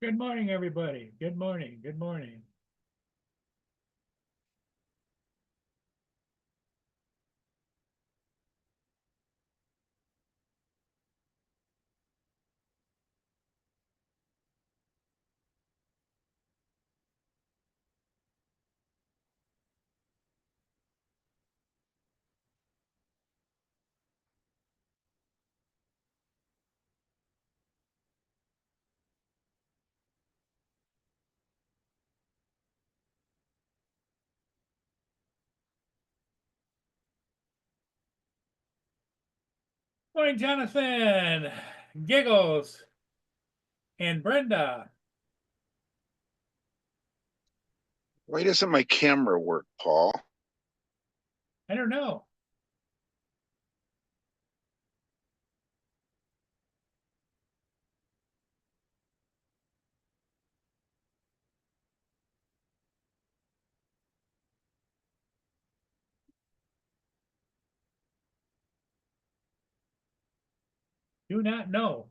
Good morning, everybody. Good morning. Good morning. Morning, Jonathan, Giggles, and Brenda. Why doesn't my camera work, Paul? I don't know. Do not know.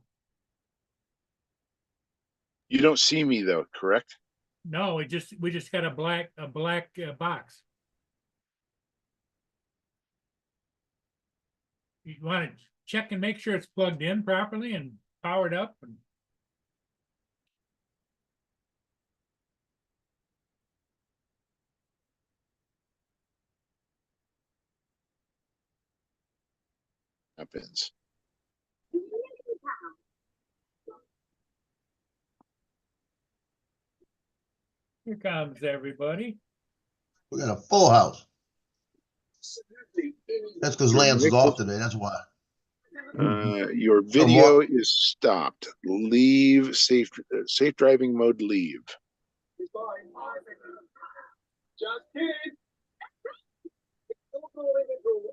You don't see me though, correct? No, we just got a black box. You want to check and make sure it's plugged in properly and powered up. And Happens. here comes everybody. We got a full house. That's because Lance is off today. That's why. Your video is stopped. Leave safe driving mode. Leave.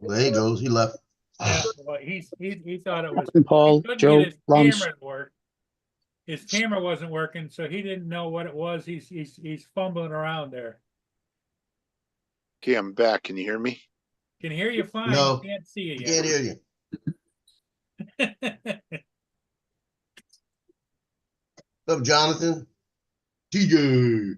There he goes. He left. Yeah, well, he thought it was. Paul, He couldn't Joe, get his Lance. camera to work. His camera wasn't working, so he didn't know what it was. He's fumbling around there. Okay, I'm back. Can you hear me? Can hear you fine. No, Can't see you Can't hear you. yet. What's up, Jonathan? TJ.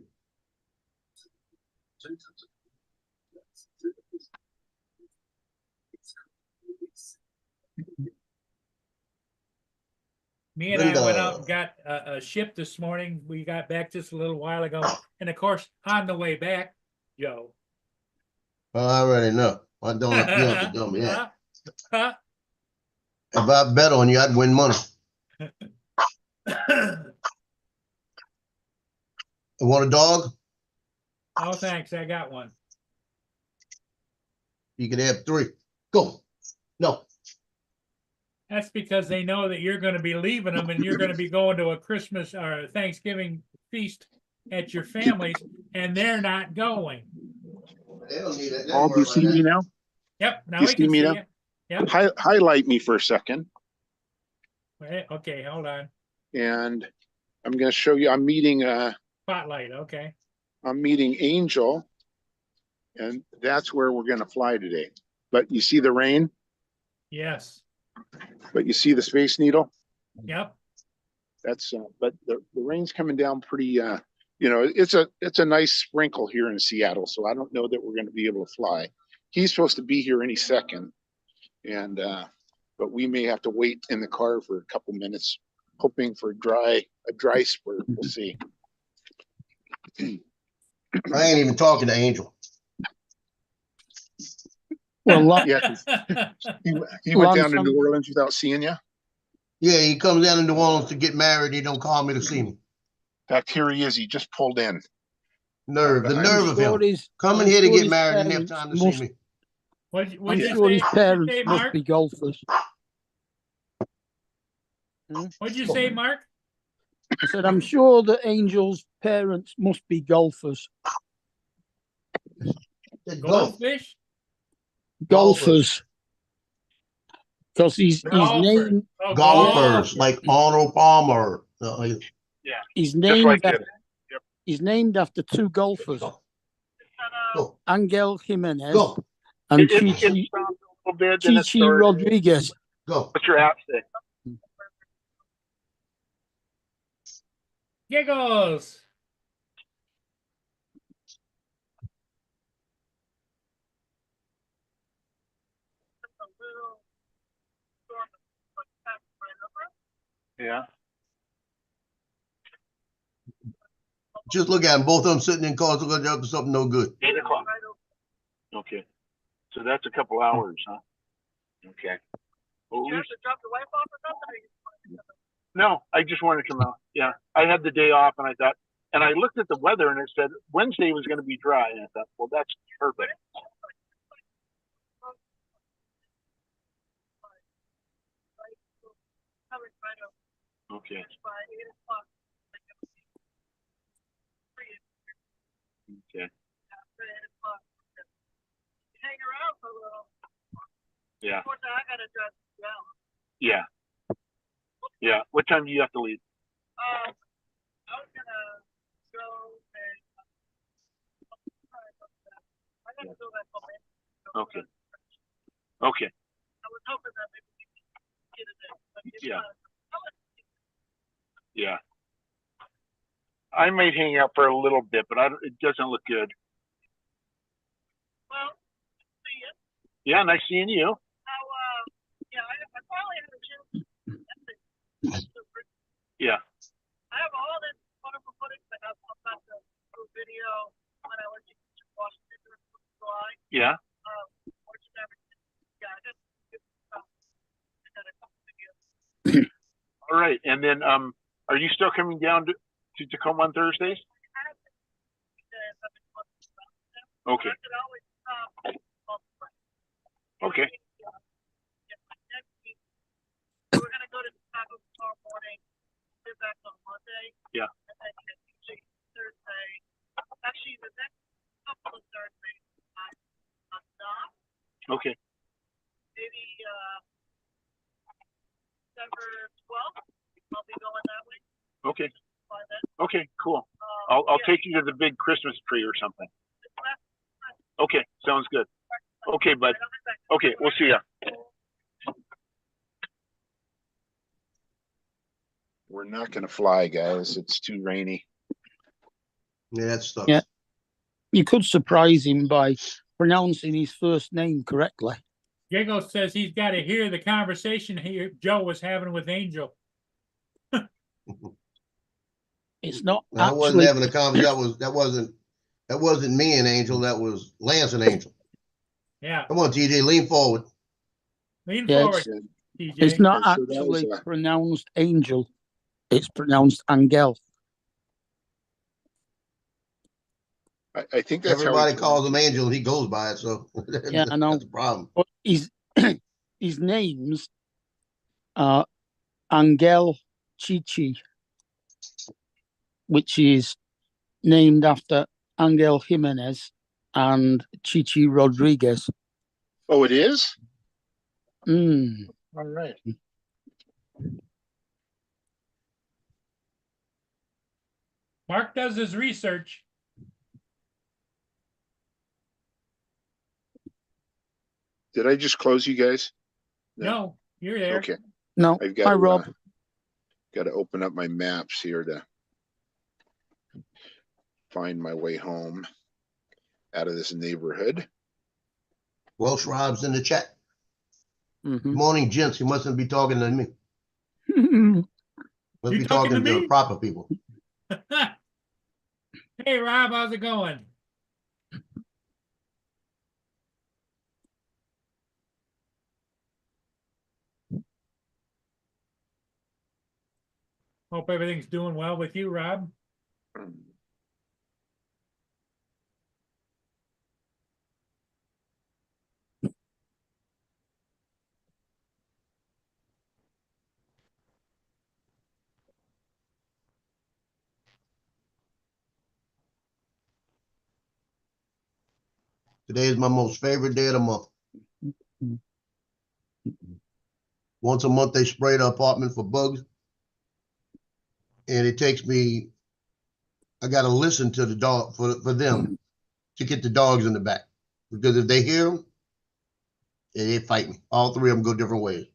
Me and I went Brenda. out and got a ship this morning. We got back just a little while ago, and of course, on the way back, Joe. Well, I already know. I don't have, you don't have to tell me that. Huh? If I bet on you, I'd win money. You want a dog? Oh, thanks. I got one. You can have 3. Go. No. That's because they know that you're going to be leaving them and you're going to be going to a Christmas or a Thanksgiving feast at your family's, and they're not going. They don't need it. Paul, do you see me now? Yep. Now You we see can me see now? you. Yep. Highlight me for a second, Okay. Hold on. and I'm going to show you. I'm meeting Spotlight. Okay. Angel, and that's where we're going to fly today. But you see the rain? Yes. But you see the Space Needle? Yep. That's but the rain's coming down pretty it's a nice sprinkle here in Seattle, so I don't know that we're going to be able to fly. He's supposed to be here any second, and but we may have to wait in the car for a couple minutes, hoping for a dry spurt. We'll see. I ain't even talking to Angel. Well, Yeah, he went down to New Orleans without seeing you. Yeah, he comes down to New Orleans to get married. He don't call me to see me. In fact, here he is. He just pulled in. The nerve of him. Coming I'm here to sure get his married and have parents time to must- see me. What'd I'm you sure his say, parents must Mark? be golfers. What'd you say, Mark? I said, I'm sure that Angel's parents must be golfers. Go. Goldfish? Golfers. Because he's Golfer. named Oh, Golfers, golfer. like Arnold Palmer. he's Just named like after, him. Yep. he's named after 2 golfers, Go. Angel Jimenez Go. and It Chichi, stopped a little bit, then it Chichi started. Rodriguez. Go. What's your app say? Giggles. Yeah. Just look at them, both of them sitting in cars, look like they're up to something no good. 8 o'clock. Okay. So that's a couple hours, huh? Okay. Well, Did you have to drop the wife off or something? no, I just wanted to come out. Yeah. I had the day off and I thought, and I looked at the weather and it said Wednesday was going to be dry. And I thought, well, that's perfect. Okay. By 8 o'clock. Okay. After 8 o'clock. Hang around for a little. Yeah. Of course, I gotta drive down. Yeah. Yeah. What time do you have to leave? I was gonna go and. I gotta go back home. Okay. Okay. I was hoping that maybe we could get it in. But if Yeah. not, Yeah. I might hang out for a little bit, but it doesn't look good. well, see ya. Yeah. Nice seeing you. How, yeah, I finally had a chance. Yeah. I have all this wonderful footage. I have all kinds of video when I went to Washington in July. Yeah. Watching everything. Yeah, I just I got a couple videos. All right. And then, are you still coming down to Tacoma on Thursdays? Okay. I could always Okay. next week, we're gonna go to Chicago tomorrow morning. We're back on Monday. Yeah. And then usually Thursday. Actually, the next couple of Thursdays, I'm not. Okay. Maybe December 12th. I'll be going that way. Okay. By then. Okay. Cool. I'll Yeah, take you to the big Christmas tree or something. it's last Okay. Sounds good. Okay, bud. Okay. We'll see ya. We're not going to fly, guys. It's too rainy. Yeah, that stuff. Yeah. You could surprise him by pronouncing his first name correctly. Giggles says he's got to hear the conversation here Joe was having with Angel. It's not I wasn't actually. having a conversation. That wasn't me and Angel. That was Lance and Angel. Yeah. Come on, TJ, lean forward. Lean Yeah, forward, It's TJ. not So that was, actually pronounced Angel. It's pronounced Angel. I think that's Everybody how calls him Angel, and he goes by it. So Yeah, I know. that's a problem. But his names are Angel Chichi, which is named after Angel Jimenez and Chichi Rodriguez. Oh, it is? Mm. All right. Mark does his research. Did I just close you guys? No, you're there. Okay. No, I've hi got Rob. to open up my maps here to find my way home out of this neighborhood. Welsh Rob's in the chat. Good Mhm. morning, gents. You mustn't be talking to me. Must You be talking talking to to me? proper people. Hey, Rob, how's it going? Hope everything's doing well with you, Rob. Today is my most favorite day of the month. Once a month, they spray the apartment for bugs. And it takes me, I got to listen to the dog for them to get the dogs in the back. Because if they hear them, they fight me. All three of them go different ways.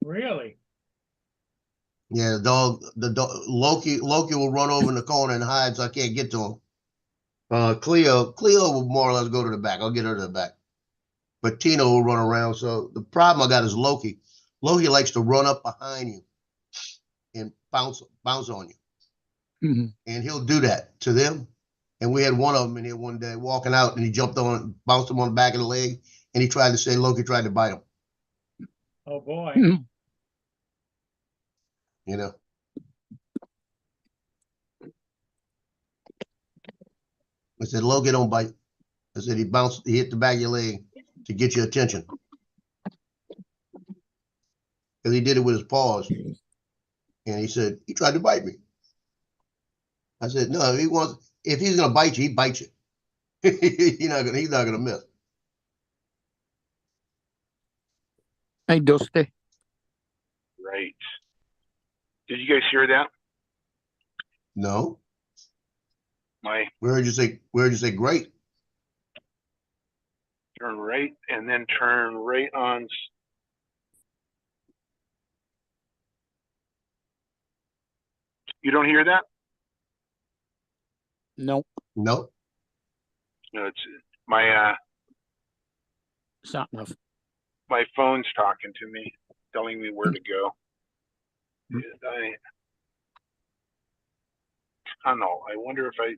Really? Yeah, the dog, Loki will run over in the corner and hide, so I can't get to him. Cleo will more or less go to the back. I'll get her to the back. But Tina will run around. So the problem I got is Loki. Loki likes to run up behind you and bounce on you. Mhm. And he'll do that to them. And we had one of them in here one day walking out, and he jumped on, bounced him on the back of the leg, and he tried to say Loki tried to bite him. Oh, boy. Mhm. You know. I said Loki don't bite. I said he hit the back of your leg to get your attention. Because he did it with his paws. And he said, he tried to bite me. I said, no, if he's gonna bite you, he bites you. he's not gonna miss. Hey, Dusty. Right. Did you guys hear that? No. My Where did you say great? turn right and then turn right on. You don't hear that? No, No. No, it's my sat nav. my phone's talking to me, telling me where to go. Hmm. Tunnel. I wonder if I.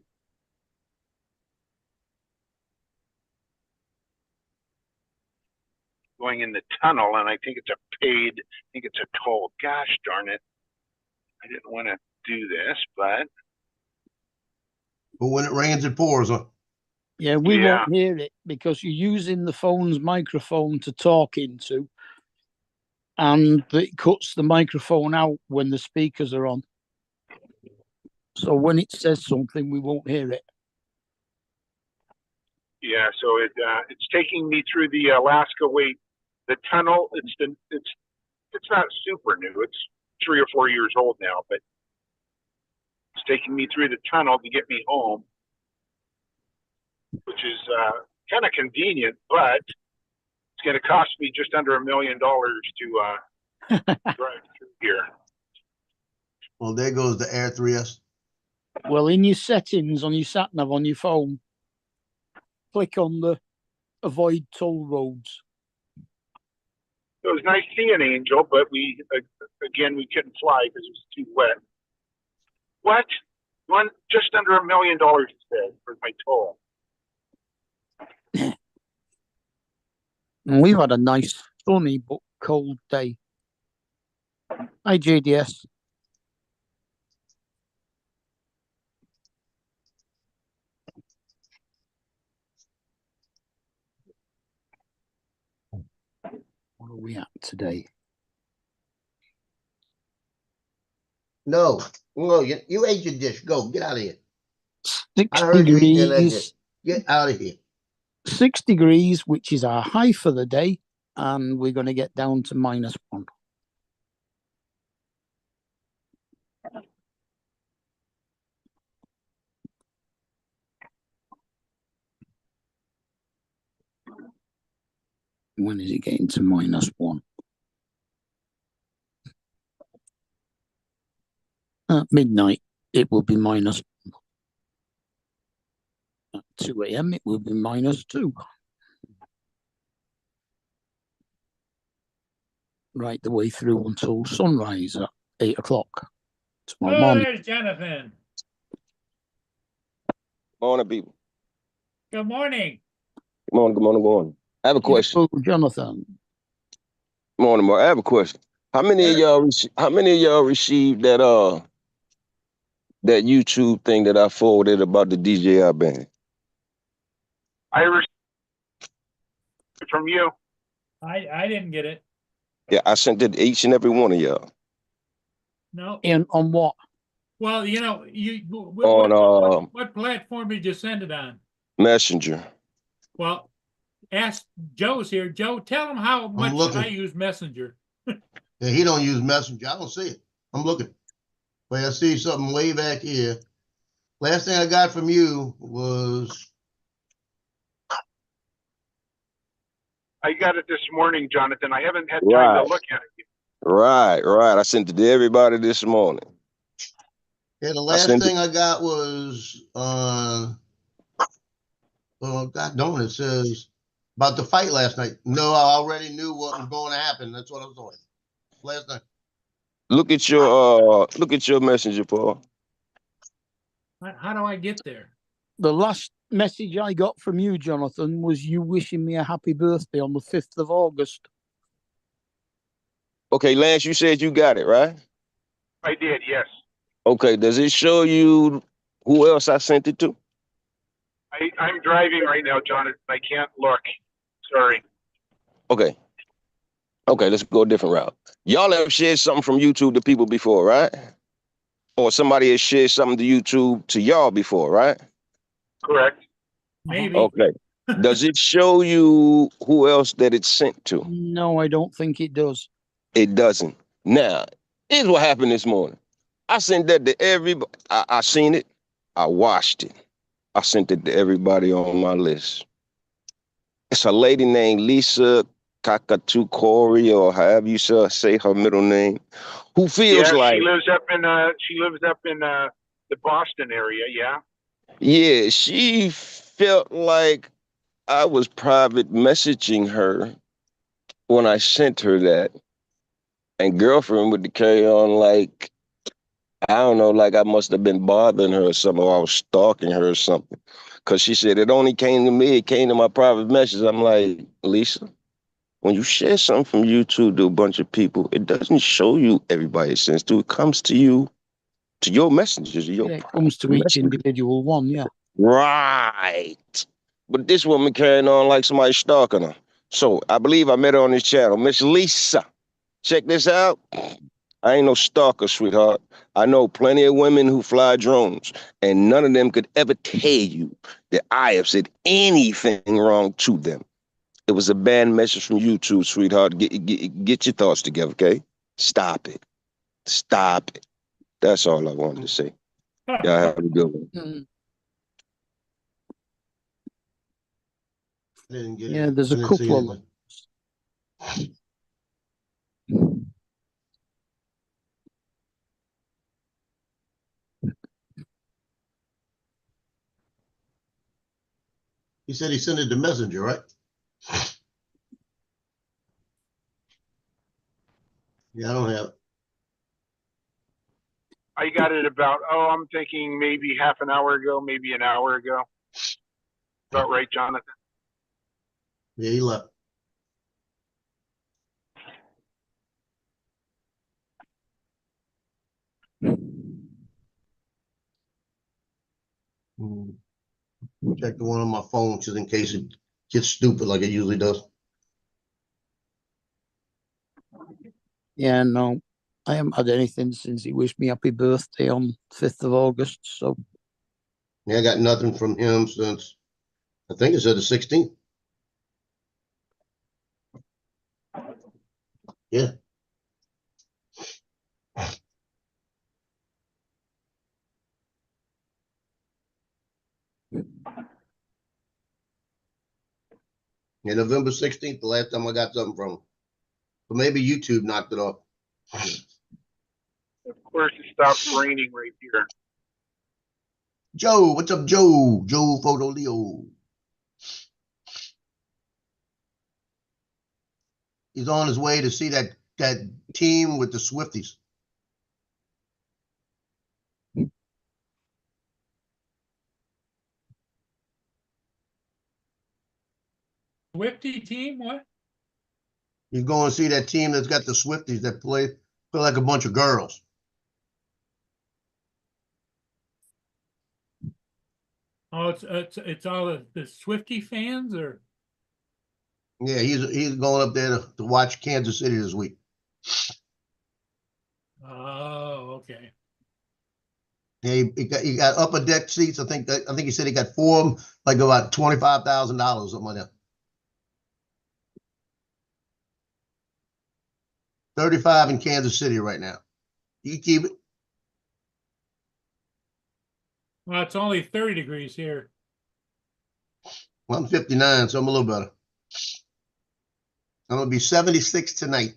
Going in the tunnel, and I think it's a toll. Gosh darn it. I didn't want to do this, but When it rains, it pours. Huh? Yeah, we Yeah. won't hear it because you're using the phone's microphone to talk into, and it cuts the microphone out when the speakers are on. So when it says something, we won't hear it. yeah, so it's taking me through the Alaska Way. The tunnel, it's not super new. It's 3 or 4 years old now, but it's taking me through the tunnel to get me home, which is kind of convenient, but it's going to cost me just under $1 million to drive through here. Well, there goes the Air 3S. Well, in your settings on your sat nav on your phone, click on the avoid toll roads. It was nice seeing Angel, but we couldn't fly because it was too wet. What? Just under $1 million, it said, for my toll. And we've had a nice sunny but cold day. Hi, JDS. What are we at today? No, you ate your dish. Go, get out of here. 6 I heard you eating that degrees. dish. Get out of here. 6 degrees, which is our high for the day, and we're going to get down to -1. When is it getting to -1? At midnight, it will be -1. At 2 a.m., it will be -2. Right the way through until sunrise at 8 o'clock tomorrow Oh, morning. there's Jonathan. Morning, people. Good morning. Good morning, good morning, good morning. I have a question. Oh, Jonathan. Morning, Mark. I have a question. How many of y'all received that that YouTube thing that I forwarded about the DJI band? I received it from you. I didn't get it. Yeah, I sent it to each and every one of y'all. No. And on what? Well, you On what platform did you send it on? Messenger. Well, ask Joe's here. Joe, tell him how much looking. I use Messenger. Yeah, he don't use Messenger. I don't see it. I'm looking. But I see something way back here. Last thing I got from you was I got it this morning, Jonathan. I haven't had time Right. to look at it. Right, right. I sent it to everybody this morning. Yeah, the I last sent it. thing I got was oh God darn, it says about the fight last night. No, I already knew what was going to happen. That's what I was doing last night. Look at your messenger, Paul. How do I get there? The last message I got from you, Jonathan, was you wishing me a happy birthday on the 5th of August. Okay, Lance, you said you got it, right? I did, yes. Okay, does it show you who else I sent it to? I'm driving right now, Jonathan. I can't look. Sorry. Okay. Okay, let's go a different route. Y'all have shared something from YouTube to people before, right? Or somebody has shared something to YouTube to y'all before, right? Correct. Maybe. Okay. Does it show you who else that it's sent to? No, I don't think it does. It doesn't. Now, here's what happened this morning. I sent that to everybody. I seen it. I watched it. I sent it to everybody on my list. It's a lady named Lisa Kakatu Corey, or however you say her middle name, who feels Yeah, like, she lives up in the Boston area, yeah. yeah, she felt like I was private messaging her when I sent her that. And girlfriend would carry on like, I don't know, like I must have been bothering her or something, or I was stalking her or something. Because she said, it only came to me, it came to my private message. I'm like, Lisa, when you share something from YouTube to a bunch of people, it doesn't show you everybody it sends to. It comes to you, to your messengers, your Yeah, it private comes to each messages. individual one, yeah. Right. But this woman carrying on like somebody stalking her. So I believe I met her on this channel. Miss Lisa, check this out. I ain't no stalker, sweetheart. I know plenty of women who fly drones, and none of them could ever tell you that I have said anything wrong to them. It was a bad message from YouTube, sweetheart. Get your thoughts together, okay? Stop it. Stop it. That's all I wanted to say. Y'all have a good one. Mm. I didn't get Yeah, it. there's I a didn't see couple of anything. He said he sent it to Messenger, right? Yeah, I don't have it. I got it about, I'm thinking maybe half an hour ago, maybe an hour ago. About right, Jonathan? Yeah, he left. Check the one on my phone just in case it gets stupid like it usually does. Yeah, no, I haven't had anything since he wished me happy birthday on 5th of August. So, Yeah, I got nothing from him since I think it said the 16th. Yeah. Yeah, November 16th, the last time I got something from him. But maybe YouTube knocked it off. Of course, it stopped raining right here. Joe, what's up, Joe? Joe Photo Leo. He's on his way to see that team with the Swifties. Swifty team, what? He's going to see that team that's got the Swifties that play like a bunch of girls. Oh, it's all the Swifty fans, or Yeah, he's going up there to watch Kansas City this week. oh, okay. Yeah, he got upper deck seats. I think he said he got four of them, like about $25,000, something like that. 35 in Kansas City right now. You keep it. Well, it's only 30 degrees here. Well, I'm 59, so I'm a little better. I'm gonna be 76 tonight.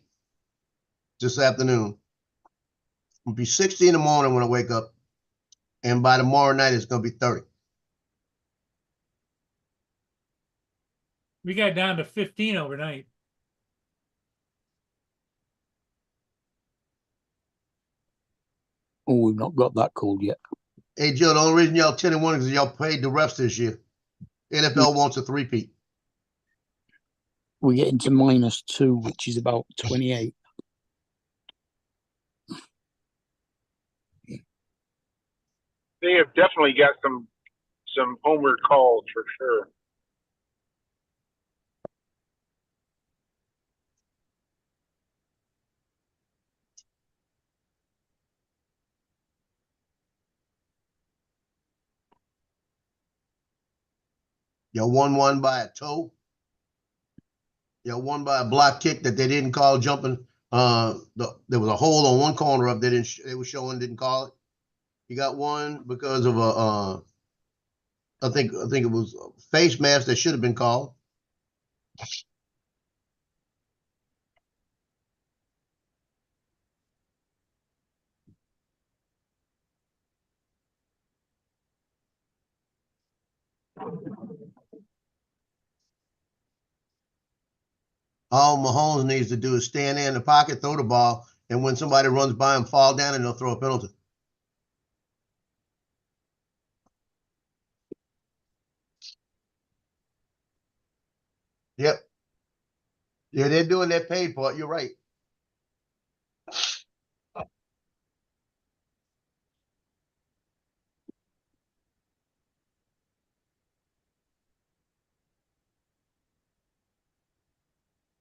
this afternoon. It'll be 60 in the morning when I wake up. And by tomorrow night, it's going to be 30. We got down to 15 overnight. Oh, we've not got that cold yet. Hey, Joe, the only reason y'all 10-1 is y'all paid the refs this year. NFL wants a three-peat. We're getting to -2, which is about 28. They have definitely got some homer calls for sure. Y'all won one by a toe. Y'all won by a block kick that they didn't call jumping. There was a hole on one corner up. They were showing, didn't call it. You got one because of a I think it was a face mask that should have been called. All Mahomes needs to do is stand there in the pocket, throw the ball, and when somebody runs by him, fall down, and they'll throw a penalty. Yep. Yeah, they're doing their paid part. You're right.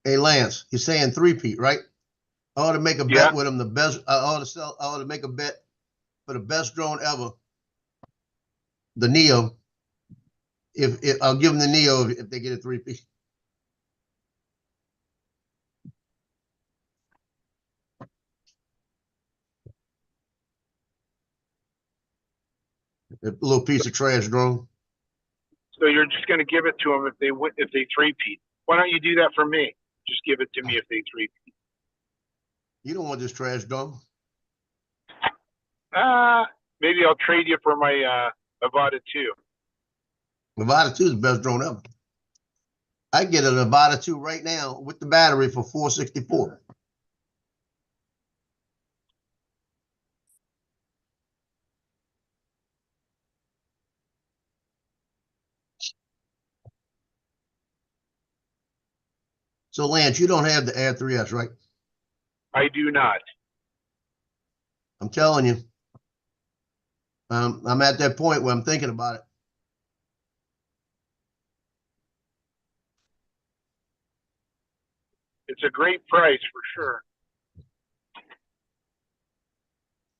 Hey, Lance, you're saying three-peat, right? I ought to make a Yeah. bet with him. I ought to make a bet for the best drone ever. The Neo. If I'll give them the Neo if they get a three-peat. A little piece of trash drone. So you're just going to give it to them if they three-peat. Why don't you do that for me? Just give it to me if they three-peat. You don't want this trash drone. Maybe I'll trade you for my Avata 2. Nevada 2 is the best drone ever. I get a Nevada 2 right now with the battery for $464. So Lance, you don't have the Air 3S, right? I do not. I'm telling you. I'm at that point where I'm thinking about it. It's a great price for sure.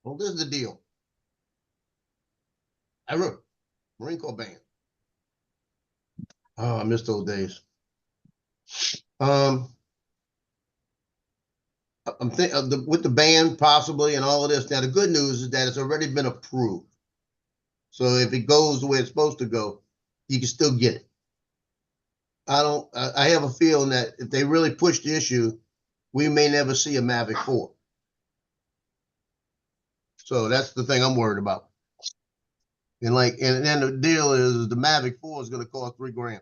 Well, this is the deal. I wrote Marine Corps band. Oh, I miss those days. I'm thinking with the band possibly and all of this. Now, the good news is that it's already been approved. So if it goes the way it's supposed to go, you can still get it. I have a feeling that if they really push the issue, we may never see a Mavic 4. So that's the thing I'm worried about. And then the deal is the Mavic 4 is going to cost $3,000,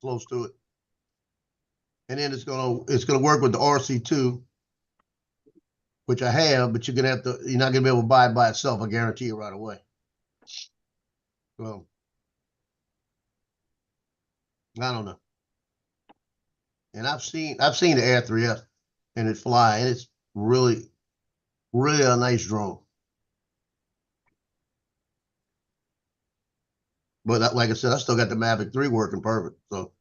close to it. And then it's going to work with the RC2, which I have, but you're not going to be able to buy it by itself. I guarantee you right away. So I don't know. And I've seen the Air 3S and it fly, and it's really, really a nice drone. But like I said, I still got the Mavic 3 working perfect. So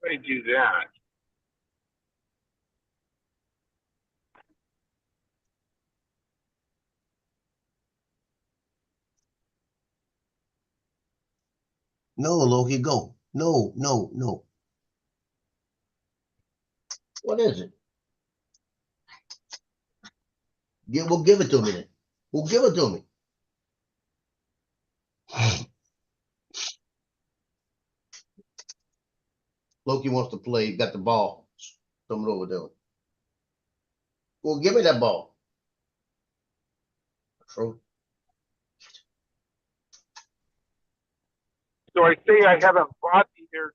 I do that. no, Loki, go. No, no, no. What is it? We'll give it to me then. Well, give it to me. Loki wants to play. Got the ball. Throw it over there. Well, give me that ball. Throw. So I say I haven't bought the Air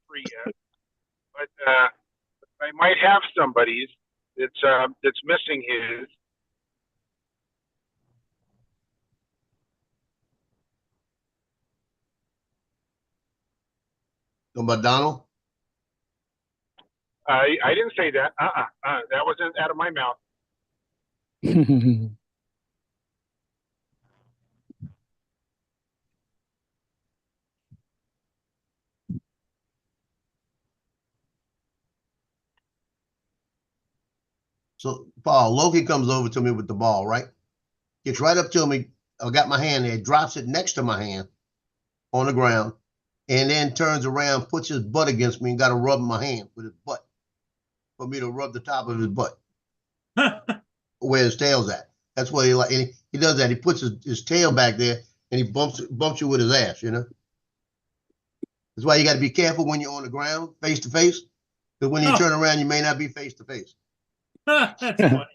3 yet, but I might have somebody's that's missing his. Talking about Donald? I didn't say that. That wasn't out of my mouth. So, Paul, Loki comes over to me with the ball, right? Gets right up to me. I got my hand there, drops it next to my hand on the ground, and then turns around, puts his butt against me, and got to rub my hand with his butt for me to rub the top of his butt where his tail's at. That's what he like. And he does that. He puts his tail back there, and he bumps you with his ass. You know. That's why you got to be careful when you're on the ground, face to face, because when you Oh. turn around, you may not be face to face. That's funny.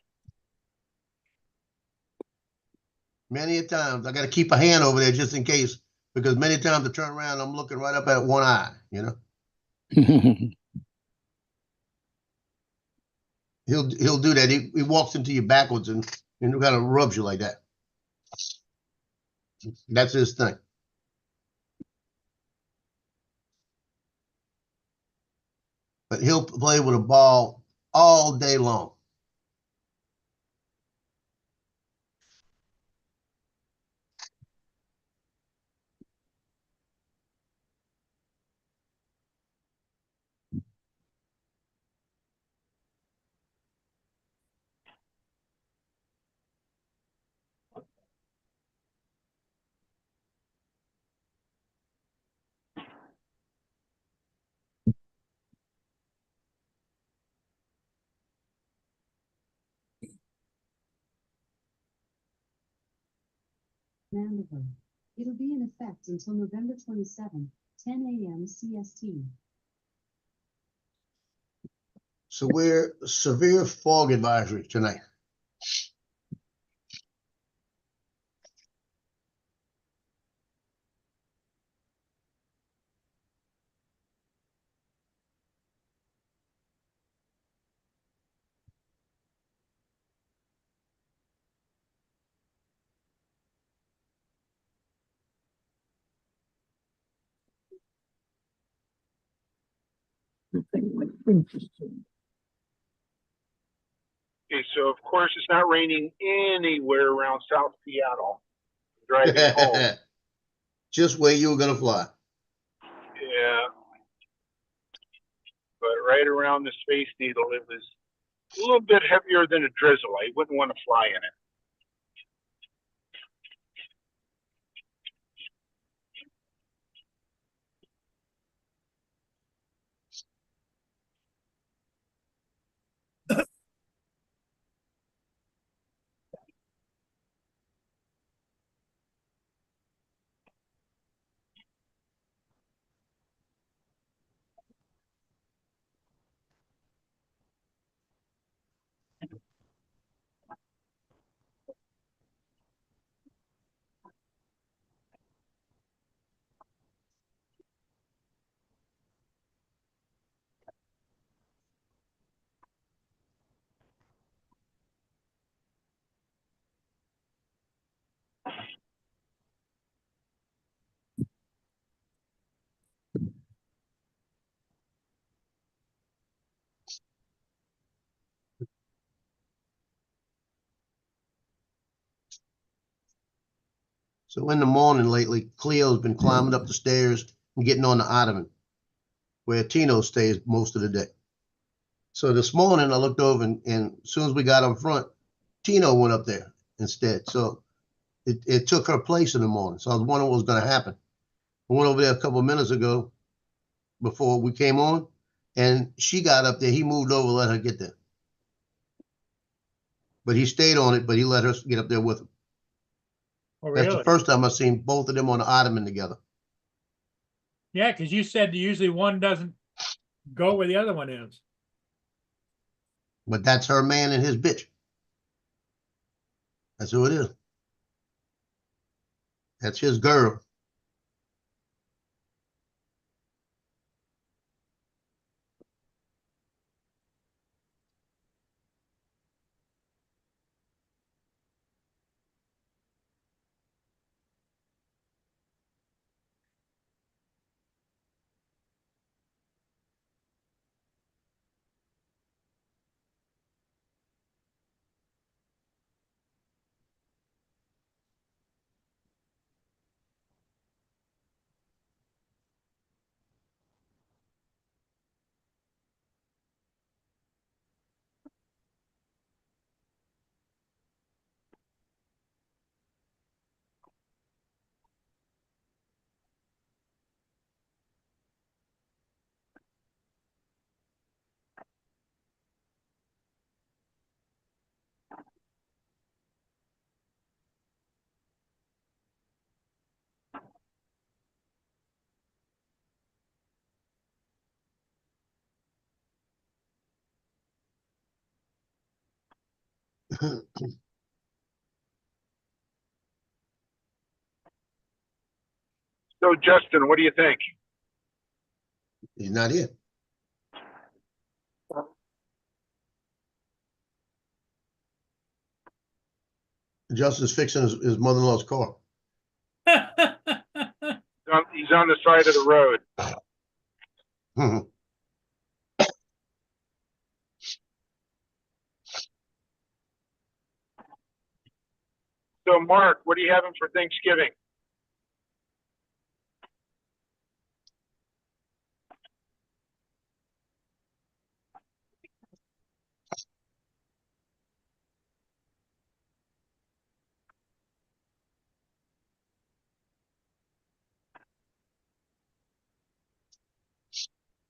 Many a times, I got to keep a hand over there just in case, because many times I turn around, I'm looking right up at one eye. You know. He'll do that. He walks into you backwards and kind of rubs you like that. That's his thing. But he'll play with a ball all day long. Mandatory. It'll be in effect until November 27, 10 a.m. CST. So we're severe fog advisory tonight. Okay, so of course it's not raining anywhere around South Seattle. Driving home. Just where you were gonna fly. Yeah. But right around the Space Needle, it was a little bit heavier than a drizzle. I wouldn't want to fly in it. So in the morning lately, Cleo's been climbing up the stairs and getting on the ottoman, where Tino stays most of the day. So this morning I looked over and as soon as we got up front, Tino went up there instead. So it took her place in the morning. So I was wondering what was going to happen. I went over there a couple of minutes ago before we came on, and she got up there. He moved over, let her get there. But he stayed on it, but he let her get up there with him. Oh, That's really? the first time I've seen both of them on the ottoman together. Yeah, because you said usually one doesn't go where the other one is. But that's her man and his bitch. That's who it is. That's his girl. So Justin, what do you think? He's not here. Justin's fixing his mother-in-law's car. He's on the side of the road. So Mark, what are you having for Thanksgiving?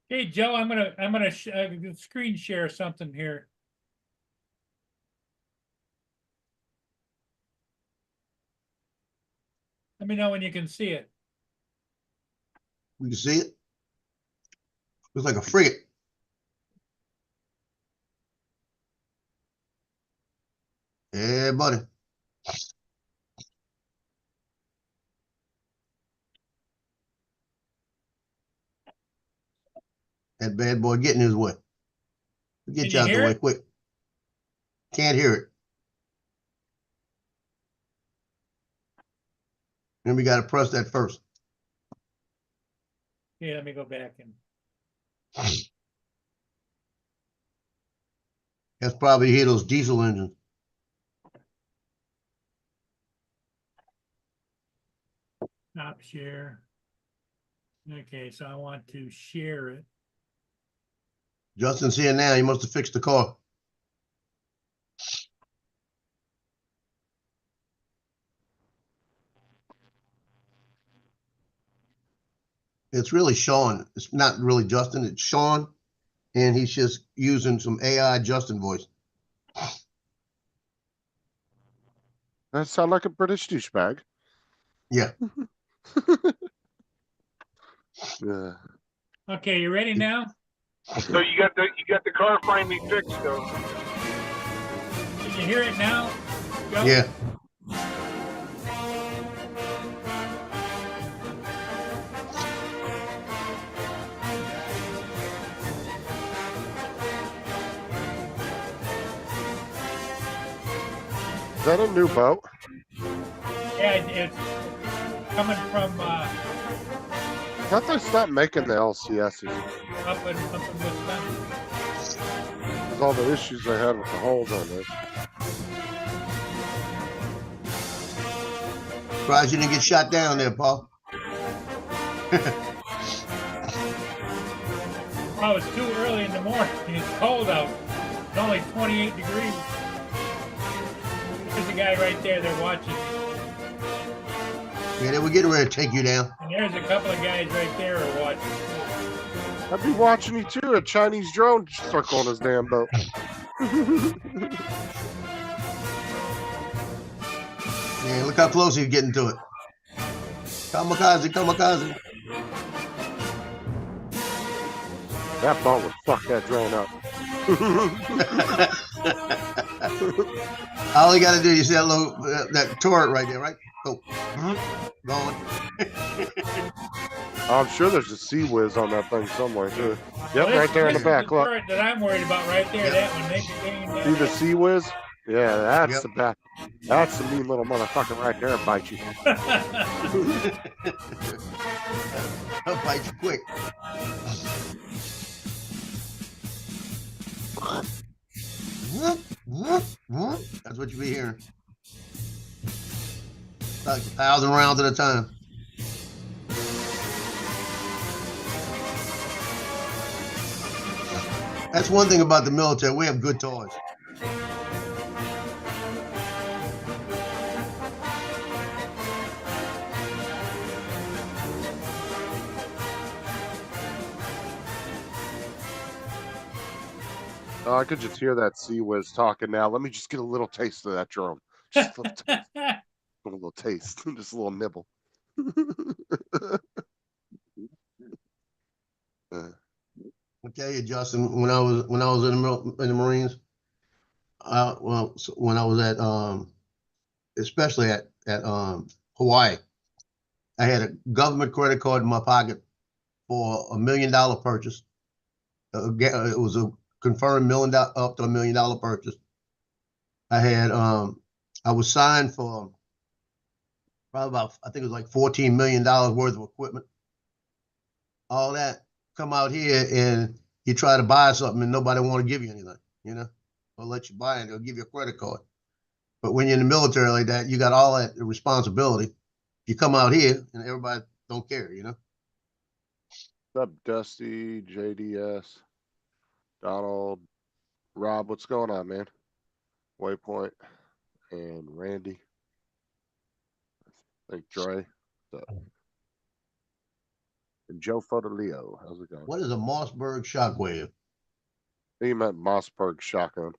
Hey, Joe, I'm gonna screen share something here. Let me know when you can see it. We can see it. Looks like a frigate. Yeah, buddy. That bad boy getting his way. Get Can you you out the hear way it? quick. Can't hear it. Then we got to press that first. Yeah, let me go back and. That's probably here those diesel engines. Stop share. Okay, so I want to share it. Justin's here now. He must have fixed the car. It's really Sean. It's not really Justin. It's Sean. And he's just using some AI Justin voice. That sound like a British douchebag. Yeah. Yeah. Okay, you ready now? So you got the car finally fixed though. Can you hear it now? Joe? Yeah. Is that a new boat? Yeah, it's coming from I thought they stopped making the LCSs up in Wisconsin. with all the issues they had with the holes on this. Surprised you didn't get shot down there, Paul. Oh, it's too early in the morning. It's cold out. It's only 28 degrees. There's a guy right there. They're watching. Yeah, they were getting ready to take you down. And there's a couple of guys right there who are watching. I'd be watching you too. A Chinese drone circling his damn boat. Yeah, look how close he's getting to it. Kamikaze, kamikaze. That boat would fuck that drone up. All you got to do, you see that little that turret right there, right? Go, going. I'm sure there's a Sea Whiz on that thing somewhere too. Yep, Well, right there in the this is back. Look, turret that I'm worried about right there. Yep. That one. They came down see the there. Sea Whiz? Yeah, that's Yep. the bad. That's the mean little motherfucker right there. Bite you. I'll bite you quick. That's what you be hearing. Like 1,000 rounds at a time. That's one thing about the military. We have good toys. Oh, I could just hear that Sea Whiz talking now. Let me just get a little taste of that drone. Just a little taste. A little taste. Just a little nibble. I'll tell you, Justin, when I was in the Marines, when I was at especially at Hawaii, I had a government credit card in my pocket for $1 million purchase. It was a confirmed up to $1 million purchase. I had I was signed for probably about, I think it was like $14 million worth of equipment. All that come out here and you try to buy something and nobody want to give you anything, you know, they'll let you buy it. They'll give you a credit card. But when you're in the military like that, you got all that responsibility. You come out here and everybody don't care, you know. What's up, Dusty, JDS, Donald, Rob? What's going on, man? Waypoint and Randy. I think Dre. What's up? And Joe Fodolio. How's it going? What is a Mossberg shockwave? I think you meant Mossberg shotgun.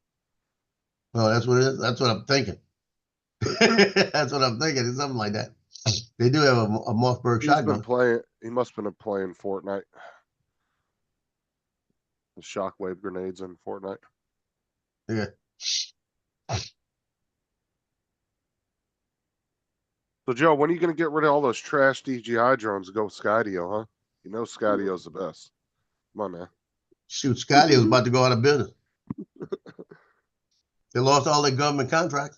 Oh, that's what it is. That's what I'm thinking. That's what I'm thinking. It's something like that. They do have a Mossberg He's been shotgun. playing. He must have been playing Fortnite. The shockwave grenades in Fortnite. Yeah. So Joe, when are you going to get rid of all those trash DJI drones and go Skydio, huh? You know Skydio's the best. Come on, man. Shoot, Scotty was about to go out of business. They lost all their government contracts.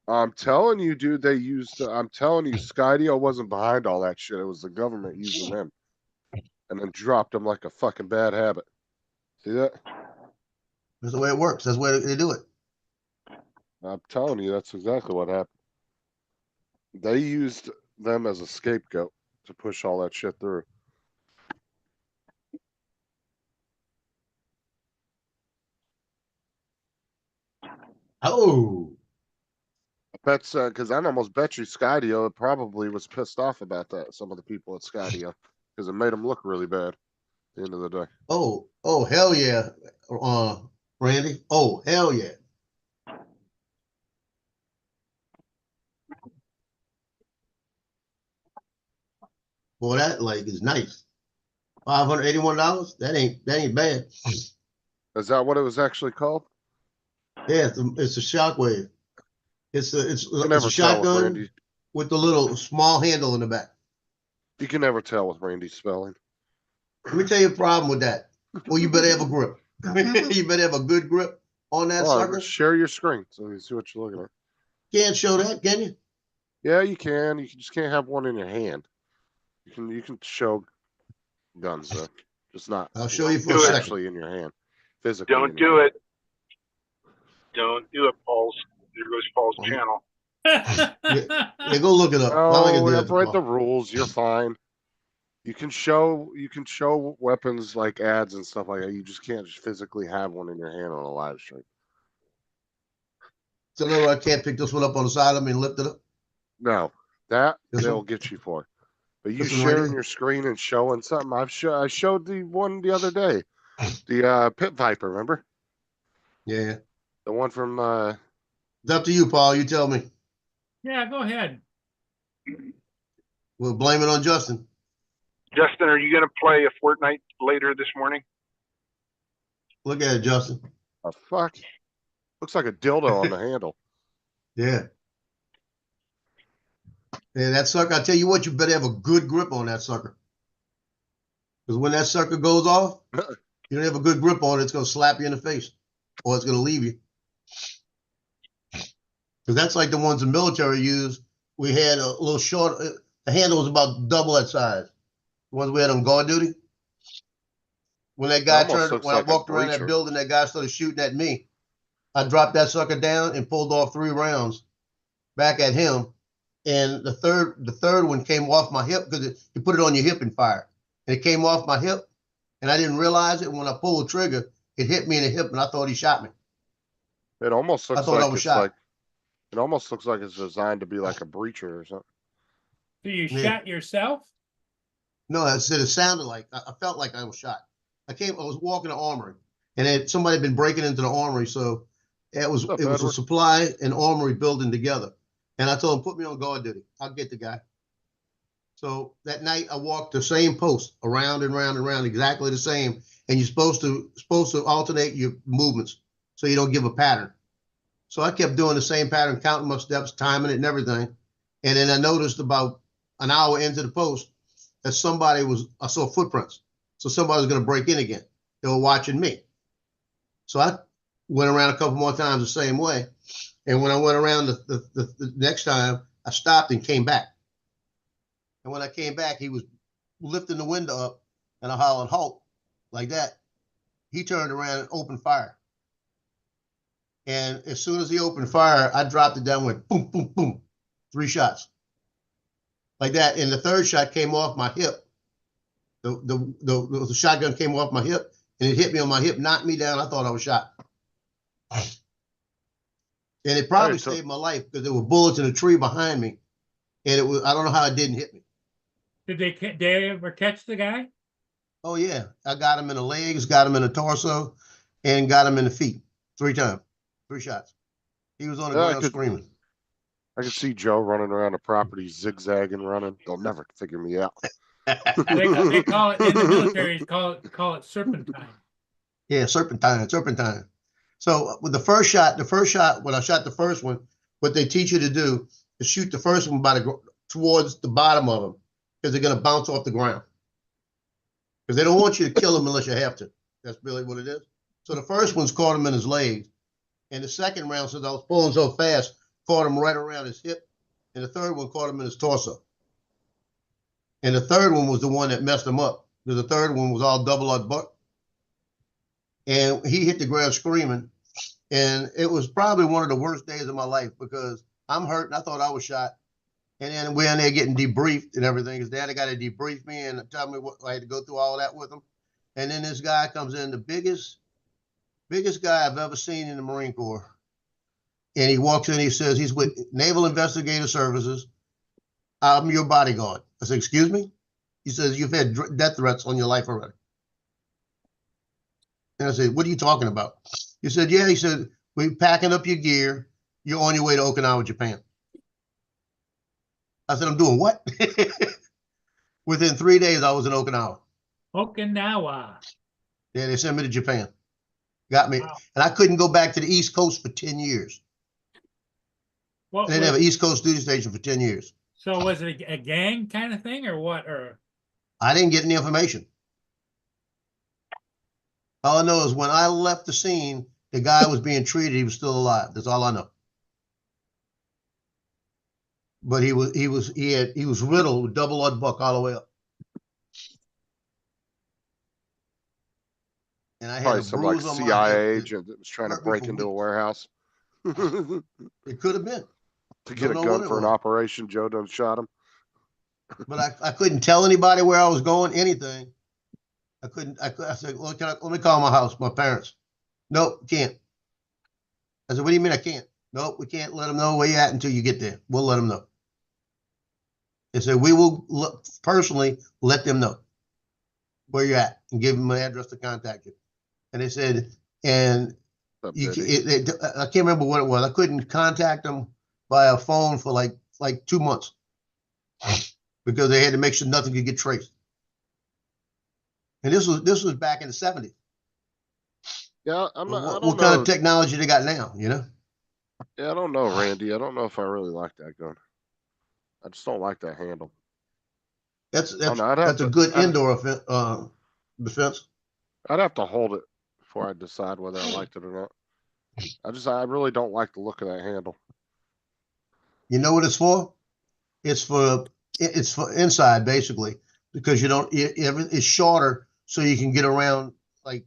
I'm telling you, dude, they used, I'm telling you, Skydio wasn't behind all that shit. It was the government using them and then dropped them like a fucking bad habit. See that? That's the way it works. That's the way they do it. I'm telling you, that's exactly what happened. They used them as a scapegoat to push all that shit through. Oh, That's because I almost bet you Skydio probably was pissed off about that. Some of the people at Skydio, because it made them look really bad. At the end of the day. oh, hell yeah, Randy. Oh, hell yeah. Boy, that like is nice. $581. That ain't bad. Is that what it was actually called? Yeah, it's a shockwave. It's You a can never tell with shotgun Randy. with the little small handle in the back. You can never tell with Randy's spelling. Let me tell you a problem with that. Well, you better have a grip. You better have a good grip on that Oh, sucker. share your screen so you see what you're looking at. Can't show that, can you? Yeah, you can. You just can't have one in your hand. You can show guns though, just not. I'll show you for a Do it. second. Actually in your hand, physically. Don't in your do hand. it. Don't do it, Paul's. There goes Paul's channel. Yeah, go look it up. I'm not Oh, gonna do I've that read the tomorrow. rules. You're fine. You can show weapons like ads and stuff like that. You just can't just physically have one in your hand on a live stream. So no, I can't pick this one up on the side of me and lift it up. No, that This they'll one? get you for. But you This one right sharing here? your screen and showing something. I showed the one the other day, the Pit Viper. Remember Yeah. the one from It's up to you, Paul. You tell me. Yeah, go ahead. We'll blame it on Justin. Justin, are you gonna play a Fortnite later this morning? Look at it, Justin. The fuck? Looks like a dildo on the handle. Yeah. Yeah, that sucker, I tell you what, you better have a good grip on that sucker. Because when that sucker goes off, you don't have a good grip on it, it's going to slap you in the face. Or it's going to leave you. Because that's like the ones the military used. We had a little short, the handle was about double that size. The ones we had on guard duty. When that guy almost turned, looks when like I a walked around that breacher. building, that guy started shooting at me. I dropped that sucker down and pulled off 3 rounds back at him. And the third one came off my hip because you put it on your hip and fire. And it came off my hip, and I didn't realize it. When I pulled the trigger, it hit me in the hip, and I thought he shot me. It almost I looks thought I like was it's shot. like, it almost looks like it's designed to be like a breacher or something. So you Yeah. shot yourself? No, I said it sounded like I felt like I was shot. I was walking the armory, and somebody had been breaking into the armory, so it was What's up, a Edward? supply and armory building together. And I told him, put me on guard duty. I'll get the guy. So that night I walked the same post around and round and round, exactly the same. And you're supposed to alternate your movements so you don't give a pattern. So I kept doing the same pattern, counting my steps, timing it and everything. And then I noticed about an hour into the post that I saw footprints. So somebody was going to break in again. They were watching me. So I went around a couple more times the same way. And when I went around the next time, I stopped and came back. And when I came back, he was lifting the window up and I hollered, halt, like that. He turned around and opened fire. And as soon as he opened fire, I dropped it down, went boom, boom, boom, 3 shots. Like that. And the third shot came off my hip. The shotgun came off my hip and it hit me on my hip, knocked me down. I thought I was shot. And it probably saved my life because there were bullets in a tree behind me. And I don't know how it didn't hit me. Did they ever catch the guy? Oh, yeah. I got him in the legs, got him in the torso, and got him in the feet 3 times, 3 shots. He was on the ground screaming. I could see Joe running around the property, zigzagging, running. They'll never figure me out. They call it, in the military, call it serpentine. Yeah, serpentine. So with the first shot, when I shot the first one, what they teach you to do is shoot the first one towards the bottom of them because they're going to bounce off the ground. Because they don't want you to kill him unless you have to. That's really what it is. So the first one's caught him in his legs. And the second round, since I was pulling so fast, caught him right around his hip. And the third one caught him in his torso. And the third one was the one that messed him up. Because the third one was all double-aught buck. And he hit the ground screaming. And it was probably one of the worst days of my life because I'm hurt and I thought I was shot. And then we're in there getting debriefed and everything. His daddy got to debrief me and tell me what I had to go through all that with him. And then this guy comes in, the biggest guy I've ever seen in the Marine Corps. And he walks in, he says, he's with Naval Investigative Services. I'm your bodyguard. I said, excuse me? He says, you've had death threats on your life already. And I said, what are you talking about? He said, yeah. He said, we're packing up your gear. You're on your way to Okinawa, Japan. I said, I'm doing what? Within 3 days, I was in Okinawa. Okinawa. Yeah, they sent me to Japan. Got me. Wow. And I couldn't go back to the East Coast for 10 years. What They didn't have an East Coast duty station for 10 years. So was it a gang kind of thing or what? Or I didn't get any information. All I know is when I left the scene, the guy was being treated. He was still alive. That's all I know. But he was riddled with double-aught buck all the way up. And I had Probably a some like bruise on my CIA hip. agent that was trying to hurt me break for into a weeks. warehouse to It could have been, get a Don't know what gun it for an was. operation. Joe done shot him. but I couldn't tell anybody where I was going, anything. I said, well, let me call my house, my parents. Nope, can't. I said, what do you mean I can't? Nope, we can't let them know where you're at until you get there. We'll let them know. They said, we will personally let them know where you're at and give them an address to contact you. And they said, and You, I can't remember what it was. I couldn't contact them via phone for like 2 months because they had to make sure nothing could get traced. And this was back in the 70s. Yeah, I'm not, I What don't kind know. of technology they got now, you know? Yeah, I don't know, Randy. I don't know if I really like that gun. I just don't like that handle. That's Oh, no, I'd have a to- good I'd- indoor defense. I'd have to hold it before I decide whether I liked it or not. I really don't like the look of that handle. You know what it's for? It's for inside basically because you don't. It's shorter, so you can get around like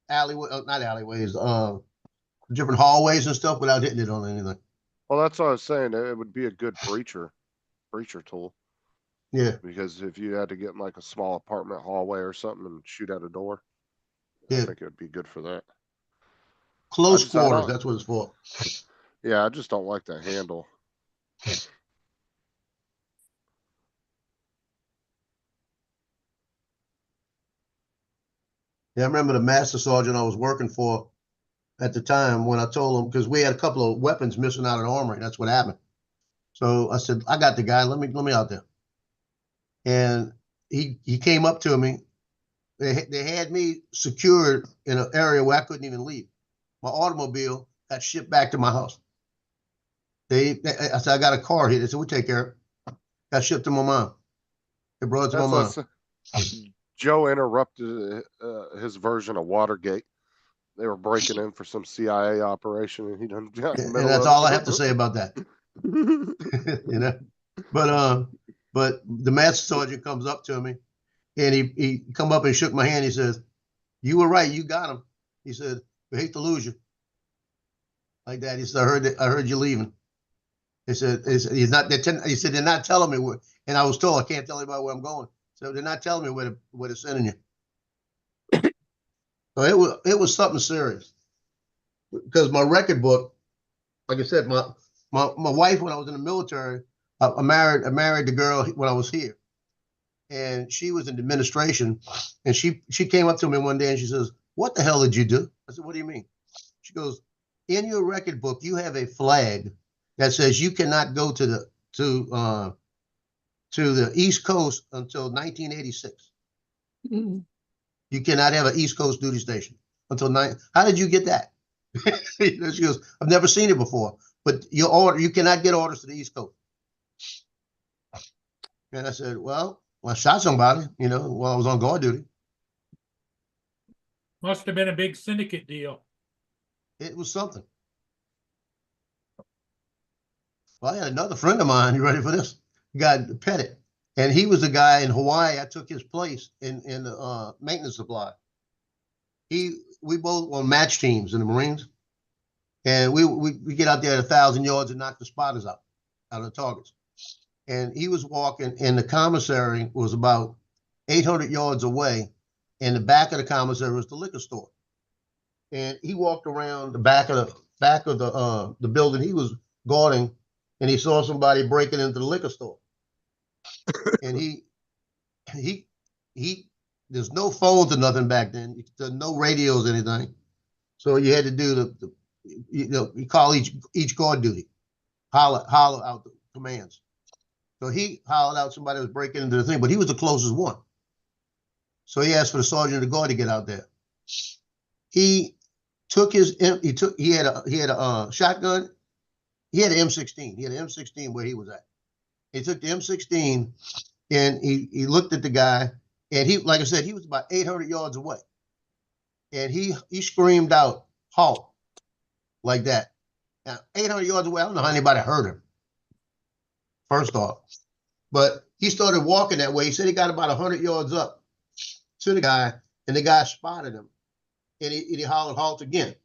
alleyway, not alleyways, different hallways and stuff without hitting it on anything. Well, that's what I was saying. It would be a good breacher tool. Yeah, Because if you had to get in like a small apartment hallway or something and shoot out a door, I Yeah. think it would be good for that. close I quarters. don't- That's what it's for. Yeah, I just don't like that handle. Yeah, I remember the master sergeant I was working for at the time when I told him because we had a couple of weapons missing out of the armory. That's what happened. So I said, I got the guy. Let me out there. And he came up to me. They had me secured in an area where I couldn't even leave. My automobile got shipped back to my house. I said, I got a car here. They said, we'll take care of it. Got shipped to my mom. They brought it to my That's mom. what Joe interrupted his version of Watergate. They were breaking in for some CIA operation, and he done got in the And middle that's of all it. I have to say about that. You know, but the master sergeant comes up to me and he come up and shook my hand. He says, you were right. You got him. He said, we hate to lose you. Like that. He said, I heard you leaving. He said, he said, they're not telling me where, and I was told I can't tell anybody where I'm going. So they're not telling me where they're sending you. So it was something serious because my record book, like I said, my wife, when I was in the military, I married the girl when I was here, and she was in administration, and she came up to me one day and she says, what the hell did you do? I said, what do you mean? She goes, in your record book, you have a flag that says you cannot go to the East Coast until 1986. You cannot have an East Coast duty station until How did you get that? She goes, I've never seen it before, but you cannot get orders to the East Coast. And I said, well, I shot somebody, while I was on guard duty. Must have been a big syndicate deal. It was something. Well, I had another friend of mine. You ready for this? Guy Pettit, and he was the guy in Hawaii. I took his place in the maintenance supply. We both on match teams in the Marines, and we get out there at 1,000 yards and knock the spotters out of the targets. And he was walking, and the commissary was about 800 yards away. In the back of the commissary was the liquor store, and he walked around the back of the building he was guarding, and he saw somebody breaking into the liquor store. And he there's no phones or nothing back then. There's no radios or anything. So you had to do you call each guard duty, holler out the commands. So he hollered out somebody was breaking into the thing, but he was the closest one. So he asked for the sergeant of the guard to get out there. He took he had a shotgun. He had an M16. He had an M16 where he was at. He took the M16 and he looked at the guy, and he, like I said, he was about 800 yards away. And he screamed out, halt, like that. Now, 800 yards away, I don't know how anybody heard him, first off. But he started walking that way. He said he got about 100 yards up to the guy, and the guy spotted him. And he hollered, halt again.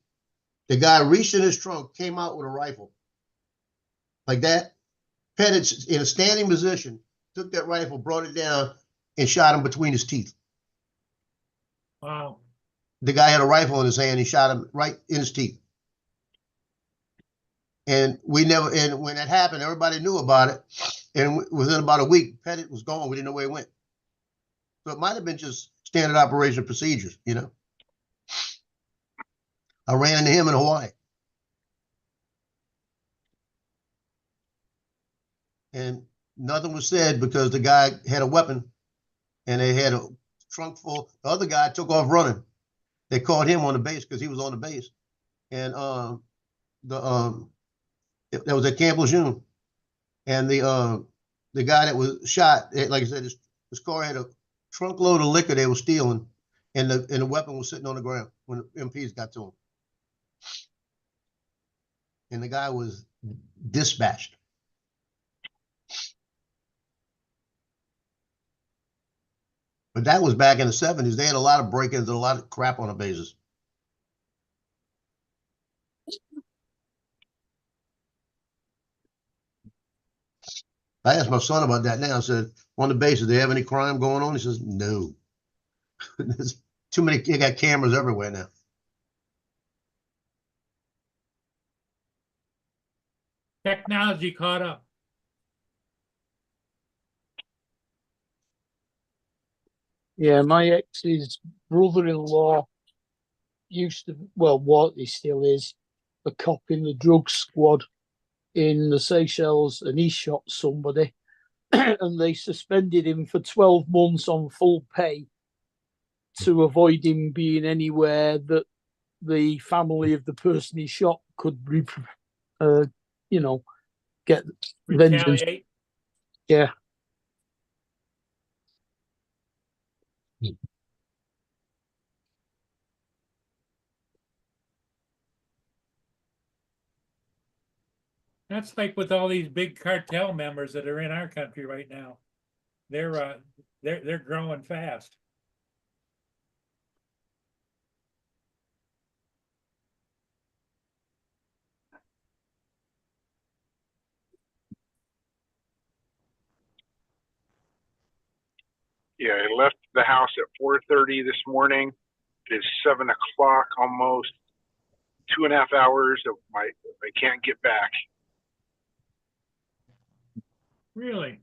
The guy reached in his trunk, came out with a rifle. Like that. Pettit, in a standing position, took that rifle, brought it down, and shot him between his teeth. Wow. The guy had a rifle in his hand. He shot him right in his teeth. And when that happened, everybody knew about it. And within about a week, Pettit was gone. We didn't know where he went. So it might have been just standard operation procedures, I ran into him in Hawaii. And nothing was said because the guy had a weapon and they had a trunk full. The other guy took off running. They caught him on the base because he was on the base. And that was at Camp Lejeune. And the guy that was shot, like I said, his car had a trunk load of liquor they were stealing, and the weapon was sitting on the ground when the MPs got to him. And the guy was dispatched. But that was back in the 70s. They had a lot of break-ins and a lot of crap on the bases. I asked my son about that now. I said, on the base, do they have any crime going on? He says, no. There's too many, they got cameras everywhere now. Technology caught up. Yeah, my ex's brother-in-law used to, well, what he still is, a cop in the drug squad in the Seychelles, and he shot somebody and they suspended him for 12 months on full pay to avoid him being anywhere that the family of the person he shot could, get vengeance. Retaliate. Yeah. That's like with all these big cartel members that are in our country right now. They're growing fast. Yeah, I left the house at 4:30 this morning. It's 7 o'clock almost. 2.5 hours of I can't get back. Really?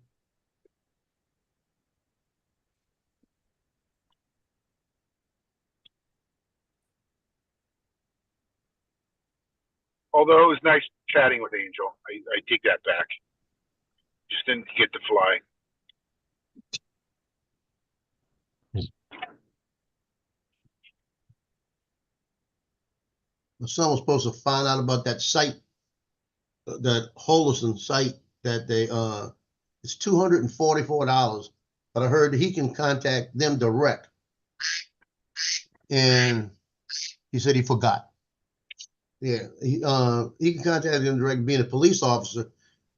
Although it was nice chatting with Angel. I take that back. Just didn't get to fly. My son was supposed to find out about that site, that Holison site that they, it's $244, but I heard he can contact them direct. And he said he forgot. Yeah, he can contact them direct. Being a police officer,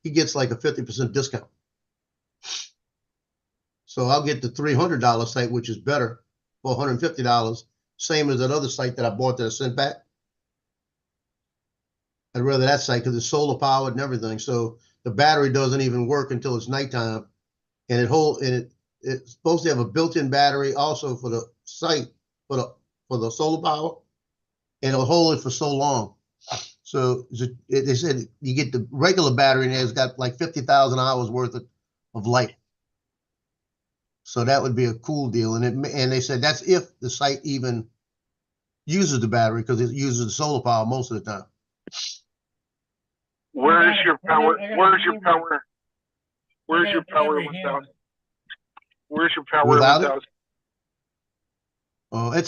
he gets like a 50% discount. So I'll get the $300 site, which is better, for $150, same as that other site that I bought that I sent back. I'd rather that site because it's solar powered and everything. So the battery doesn't even work until it's nighttime, and it's supposed to have a built-in battery also for the site for the solar power, and it'll hold it for so long. So they said you get the regular battery, and it's got like 50,000 hours worth of light. So that would be a cool deal, and they said that's if the site even uses the battery because it uses the solar power most of the time. Where's your power? Where's your power? Where's your power 1000? Where's your power 1000? Oh, I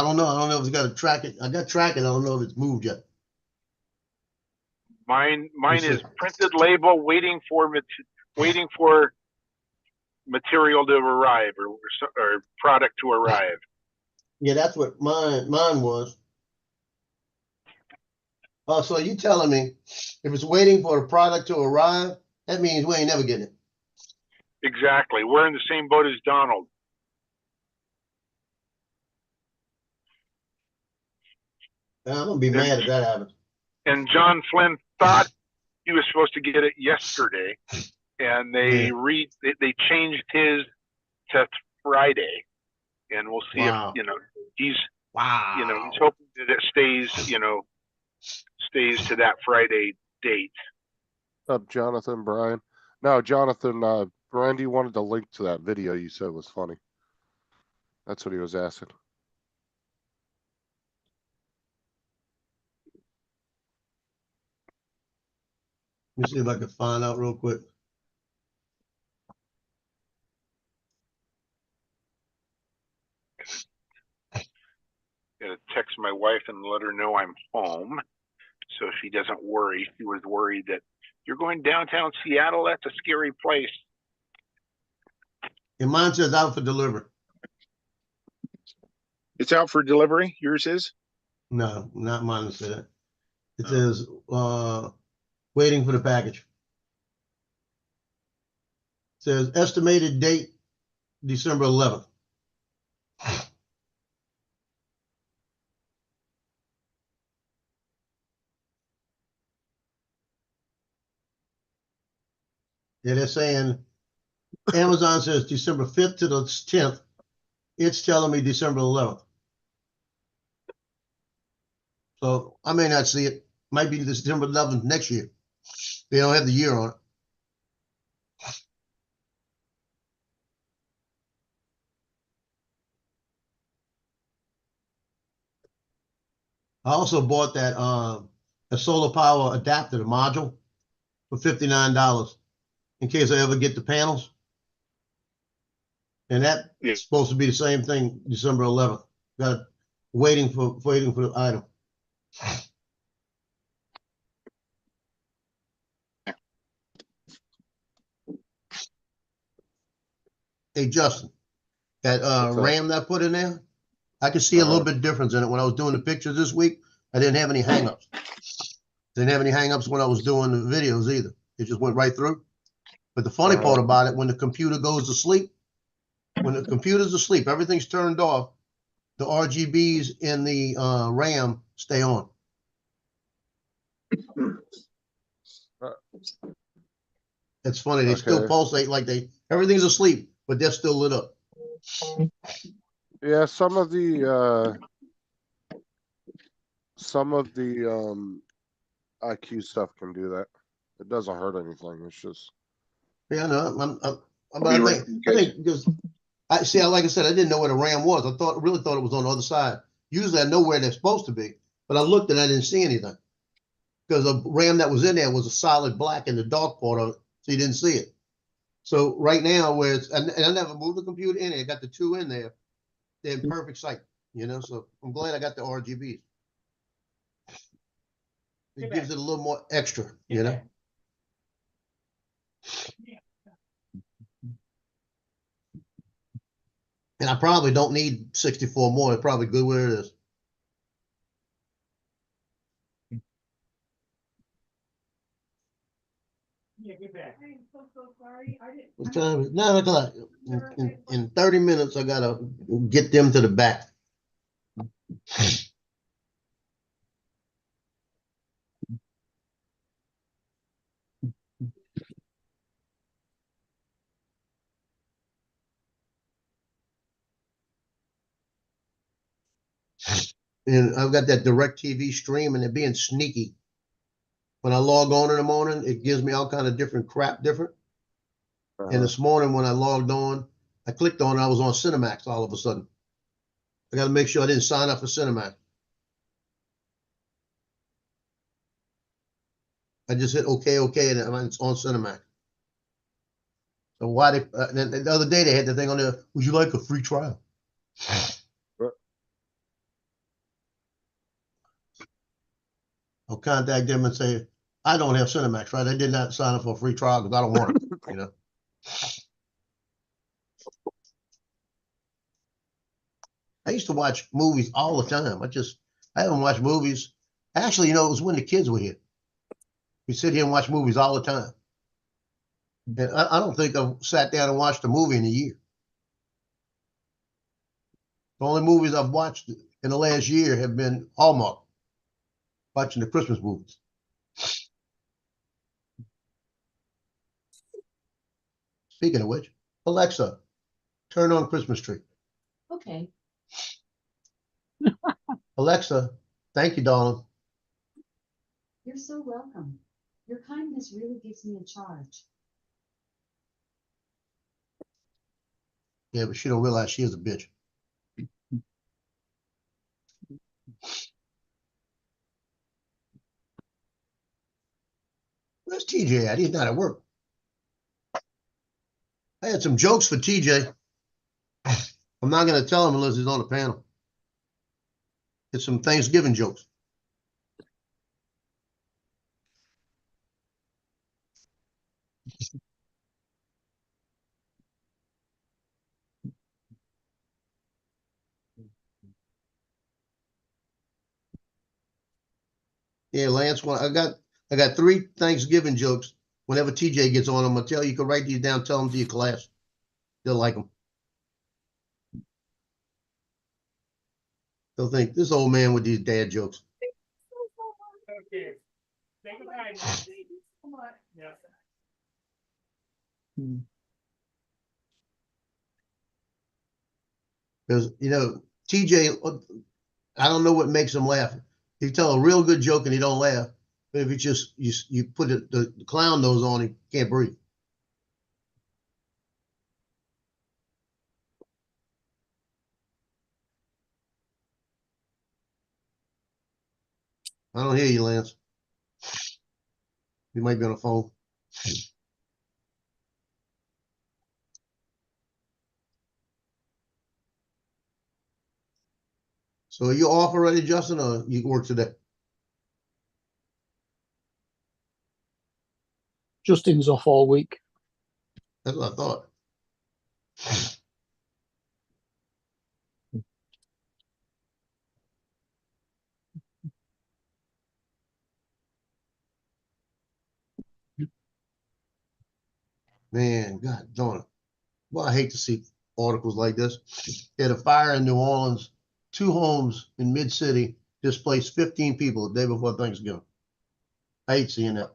don't know. I don't know if it's got to track it. I got track it. I don't know if it's moved yet. Mine is printed label waiting for material to arrive or product to arrive. Yeah, that's what mine was. Oh, so you telling me if it's waiting for a product to arrive, that means we ain't never getting it. Exactly. We're in the same boat as Donald. I'm gonna be mad if that happens. And John Flynn thought he was supposed to get it yesterday, and they changed his to Friday, and we'll see if he's he's hoping that it stays to that Friday date. Up, Jonathan, Brian. No, Jonathan, Brandy wanted to link to that video you said was funny. That's what he was asking. Let me see if I can find out real quick. Gonna text my wife and let her know I'm home, so she doesn't worry. She was worried that you're going downtown Seattle. That's a scary place. And mine says out for delivery. It's out for delivery. Yours is? No, not mine that said that. It Oh. says waiting for the package. It says estimated date December 11th. Yeah, they're saying Amazon says December 5th to the 10th. It's telling me December 11th. So I may not see it. Might be December 11th next year. They don't have the year on it. I also bought that a solar power adapter, the module, for $59 in case I ever get the panels. And that's Yeah. supposed to be the same thing, December 11th. Got waiting for the item. Hey Justin, that What's that? RAM that I put in there, I could see a little bit difference in it when I was doing the pictures this week. I didn't have any hangups. Didn't have any hangups when I was doing the videos either. It just went right through. But the funny part about it, when the computer goes to sleep, when the computer's asleep, everything's turned off, the RGBs in the RAM stay on. It's funny. They still Okay. pulsate like everything's asleep, but they're still lit up. Yeah, some of the IQ stuff can do that. It doesn't hurt anything. It's just Yeah, no, I'll I be think, right I back. think because like I said, I didn't know where the RAM was. I really thought it was on the other side. Usually I know where they're supposed to be, but I looked and I didn't see anything because the RAM that was in there was a solid black in the dark part of it, so you didn't see it. So right now, where it's and I never moved the computer in there, I got the two in there. They're in perfect sight, So I'm glad I got the RGBs. It gives it a little more extra, And I probably don't need 64 more. It's probably good where it is. Yeah, get back. I am so sorry. I didn't. What time is it? 9 o'clock. In 30 minutes, I gotta get them to the back. And I've got that DirecTV stream, and they're being sneaky. When I log on in the morning, it gives me all kind of different crap, And this morning when I logged on, I clicked on it, I was on Cinemax all of a sudden. I got to make sure I didn't sign up for Cinemax. I just hit okay, and it's on Cinemax. So why they? Then the other day they had the thing on there. Would you like a free trial? I'll contact them and say, I don't have Cinemax, right? I did not sign up for a free trial because I don't want it, I used to watch movies all the time. I haven't watched movies. Actually, it was when the kids were here. We sit here and watch movies all the time. And I don't think I've sat down and watched a movie in a year. The only movies I've watched in the last year have been Hallmark, watching the Christmas movies. Speaking of which, Alexa, turn on Christmas tree. Okay. Alexa, thank you, darling. You're so welcome. Your kindness really gives me a charge. Yeah, but she don't realize she is a bitch. Where's TJ at? He's not at work. I had some jokes for TJ. I'm not going to tell him unless he's on the panel. It's some Thanksgiving jokes. Yeah, Lance, well, I got 3 Thanksgiving jokes. Whenever TJ gets on, I'm gonna tell you, you can write these down, tell them to your class. They'll like them. They'll think this old man with these dad jokes. Okay. Say goodbye. Thank you so much. Yeah. Because TJ, I don't know what makes him laugh. He tell a real good joke and he don't laugh. But if you put the clown nose on, he can't breathe. I don't hear you, Lance. You might be on the phone. So are you off already, Justin, or you work today? Justin's off all week. That's what I thought. Man, God darn it. Well, I hate to see articles like this. They had a fire in New Orleans, 2 homes in mid-city, displaced 15 people the day before Thanksgiving. I hate seeing that.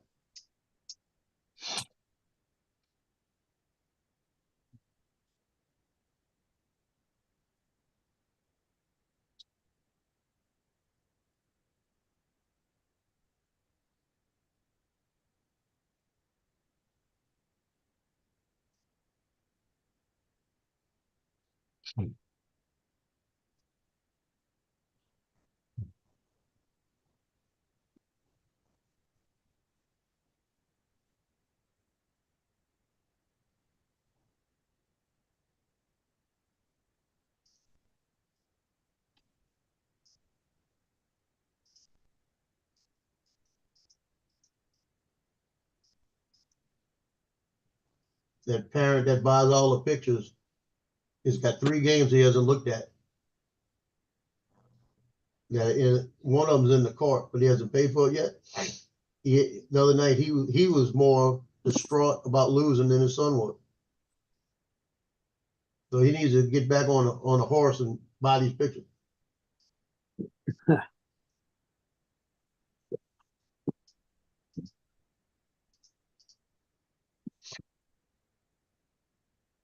That parent that buys all the pictures, he's got 3 games he hasn't looked at. Yeah, one of them's in the court, but he hasn't paid for it yet. The other night, he was more distraught about losing than his son was. So he needs to get back on a horse and buy these pictures.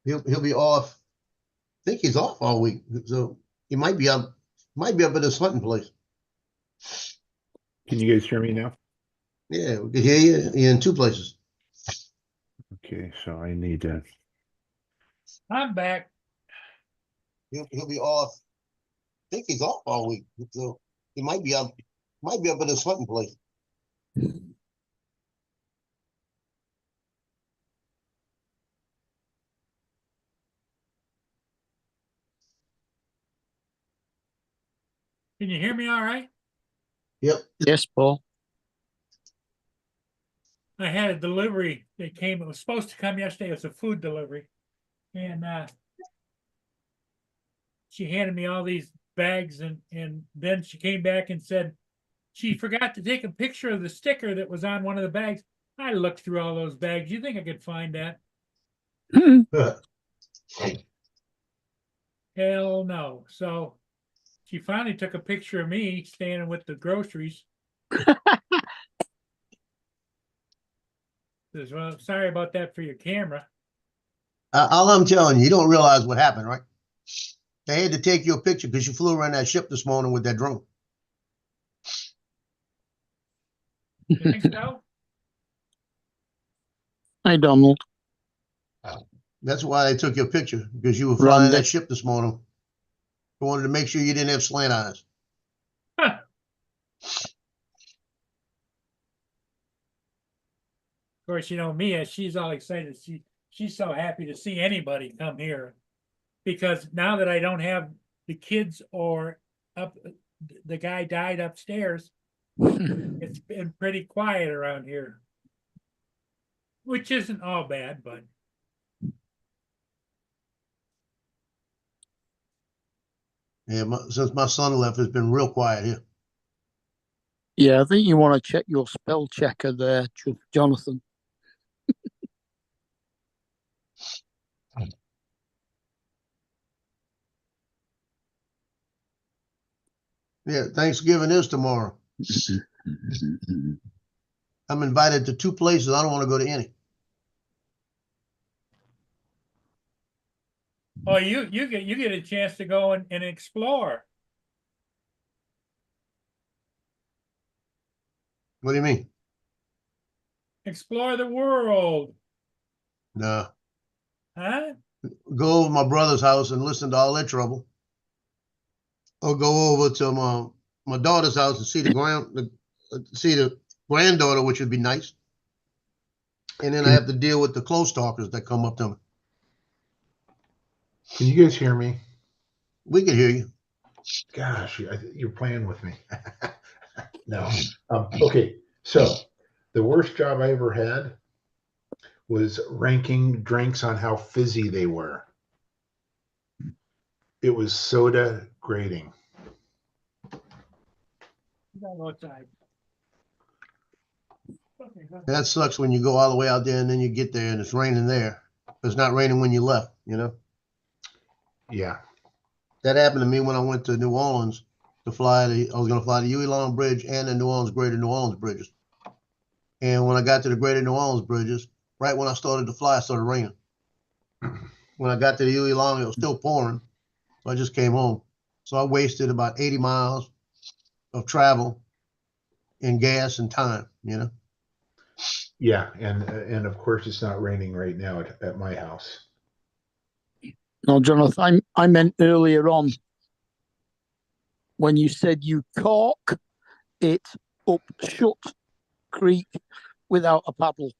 He'll be off. I think he's off all week, so he might be up at his hunting place. Can you guys hear me now? Yeah, we can hear you. You're in 2 places. Okay, so I need to. I'm back. He'll be off. I think he's off all week, so he might be up at his hunting place. Can you hear me all right? Yep. Yes, Paul. I had a delivery that came. It was supposed to come yesterday. It was a food delivery. And she handed me all these bags and then she came back and said she forgot to take a picture of the sticker that was on one of the bags. I looked through all those bags. You think I could find that? Hell no. So she finally took a picture of me standing with the groceries. Says, well, sorry about that for your camera. All I'm telling you don't realize what happened, right? They had to take your picture because you flew around that ship this morning with that drone. You think so? Hi, Donald. That's why they took your picture, because you were flying Randy. that ship this morning. They wanted to make sure you didn't have slant eyes. course, you know, Mia, she's all excited. She's so happy to see anybody come here. Because now that I don't have the kids or up, the guy died upstairs, it's been pretty quiet around here. Which isn't all bad, but. Yeah, since my son left, it's been real quiet here. Yeah, I think you want to check your spell checker there, Jonathan. Yeah, Thanksgiving is tomorrow. I'm invited to 2 places. I don't want to go to any. Oh, you get a chance to go and explore. What do you mean? Explore the world. No. Huh? Go over to my brother's house and listen to all their trouble. Or go over to my daughter's house and see the granddaughter, which would be nice. And then I have to deal with the close talkers that come up to me. Can you guys hear me? We can hear you. Gosh, you're playing with me. No. Okay, so the worst job I ever had was ranking drinks on how fizzy they were. It was soda grading. That sucks when you go all the way out there and then you get there and it's raining there. It's not raining when you left, you know? Yeah. That happened to me when I went to New Orleans to fly I was going to fly the Huey Long Bridge and the New Orleans Greater New Orleans bridges. And when I got to the Greater New Orleans bridges, right when I started to fly, it started raining. When I got to the Huey Long, it was still pouring. So I just came home. So I wasted about 80 miles of travel in gas and time, you know? Yeah, and of course it's not raining right now at my house. No, Jonathan, I meant earlier on when you said you cork it up Shut Creek without a paddle.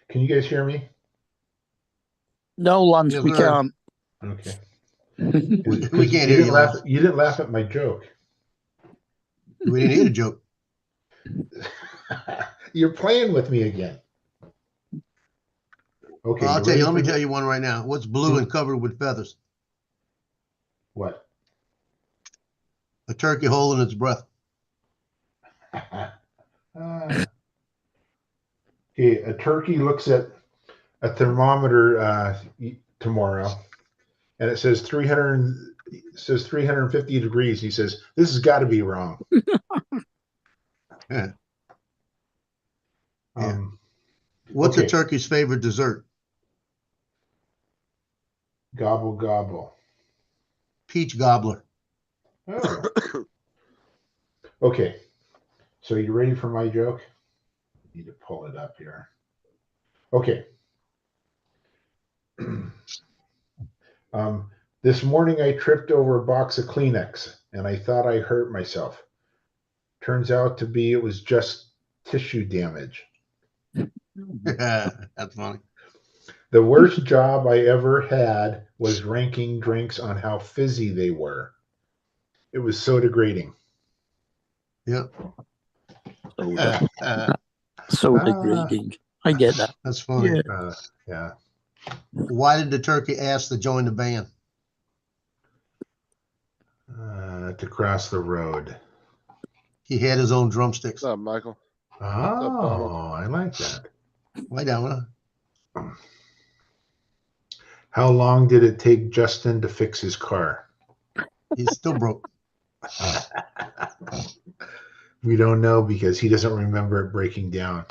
Can you guys hear me? No, Lance, Yes, we sir. can't. Okay. We can't hear you, Lance. You didn't laugh at my joke. We didn't hear the joke. You're playing with me again. Okay. I'll tell you, let me tell you one right now. What's blue and covered with feathers? What? A turkey holding its breath. Okay, a turkey looks at a thermometer tomorrow, and it says 350 degrees. He says, "This has got to be wrong." Yeah. What's okay. a turkey's favorite dessert? Gobble gobble. Peach gobbler. Oh. Okay. So you ready for my joke? Need to pull it up here. Okay. This morning I tripped over a box of Kleenex and I thought I hurt myself. Turns out to be it was just tissue damage. That's funny. The worst job I ever had was ranking drinks on how fizzy they were. It was so degrading. Yep. So degrading. I get that. That's funny. Yeah. Why did the turkey ask to join the band? To cross the road. He had his own drumsticks. What's up, Michael? Oh, I like that. Why down? How long did it take Justin to fix his car? He's still broke. We don't know because he doesn't remember it breaking down.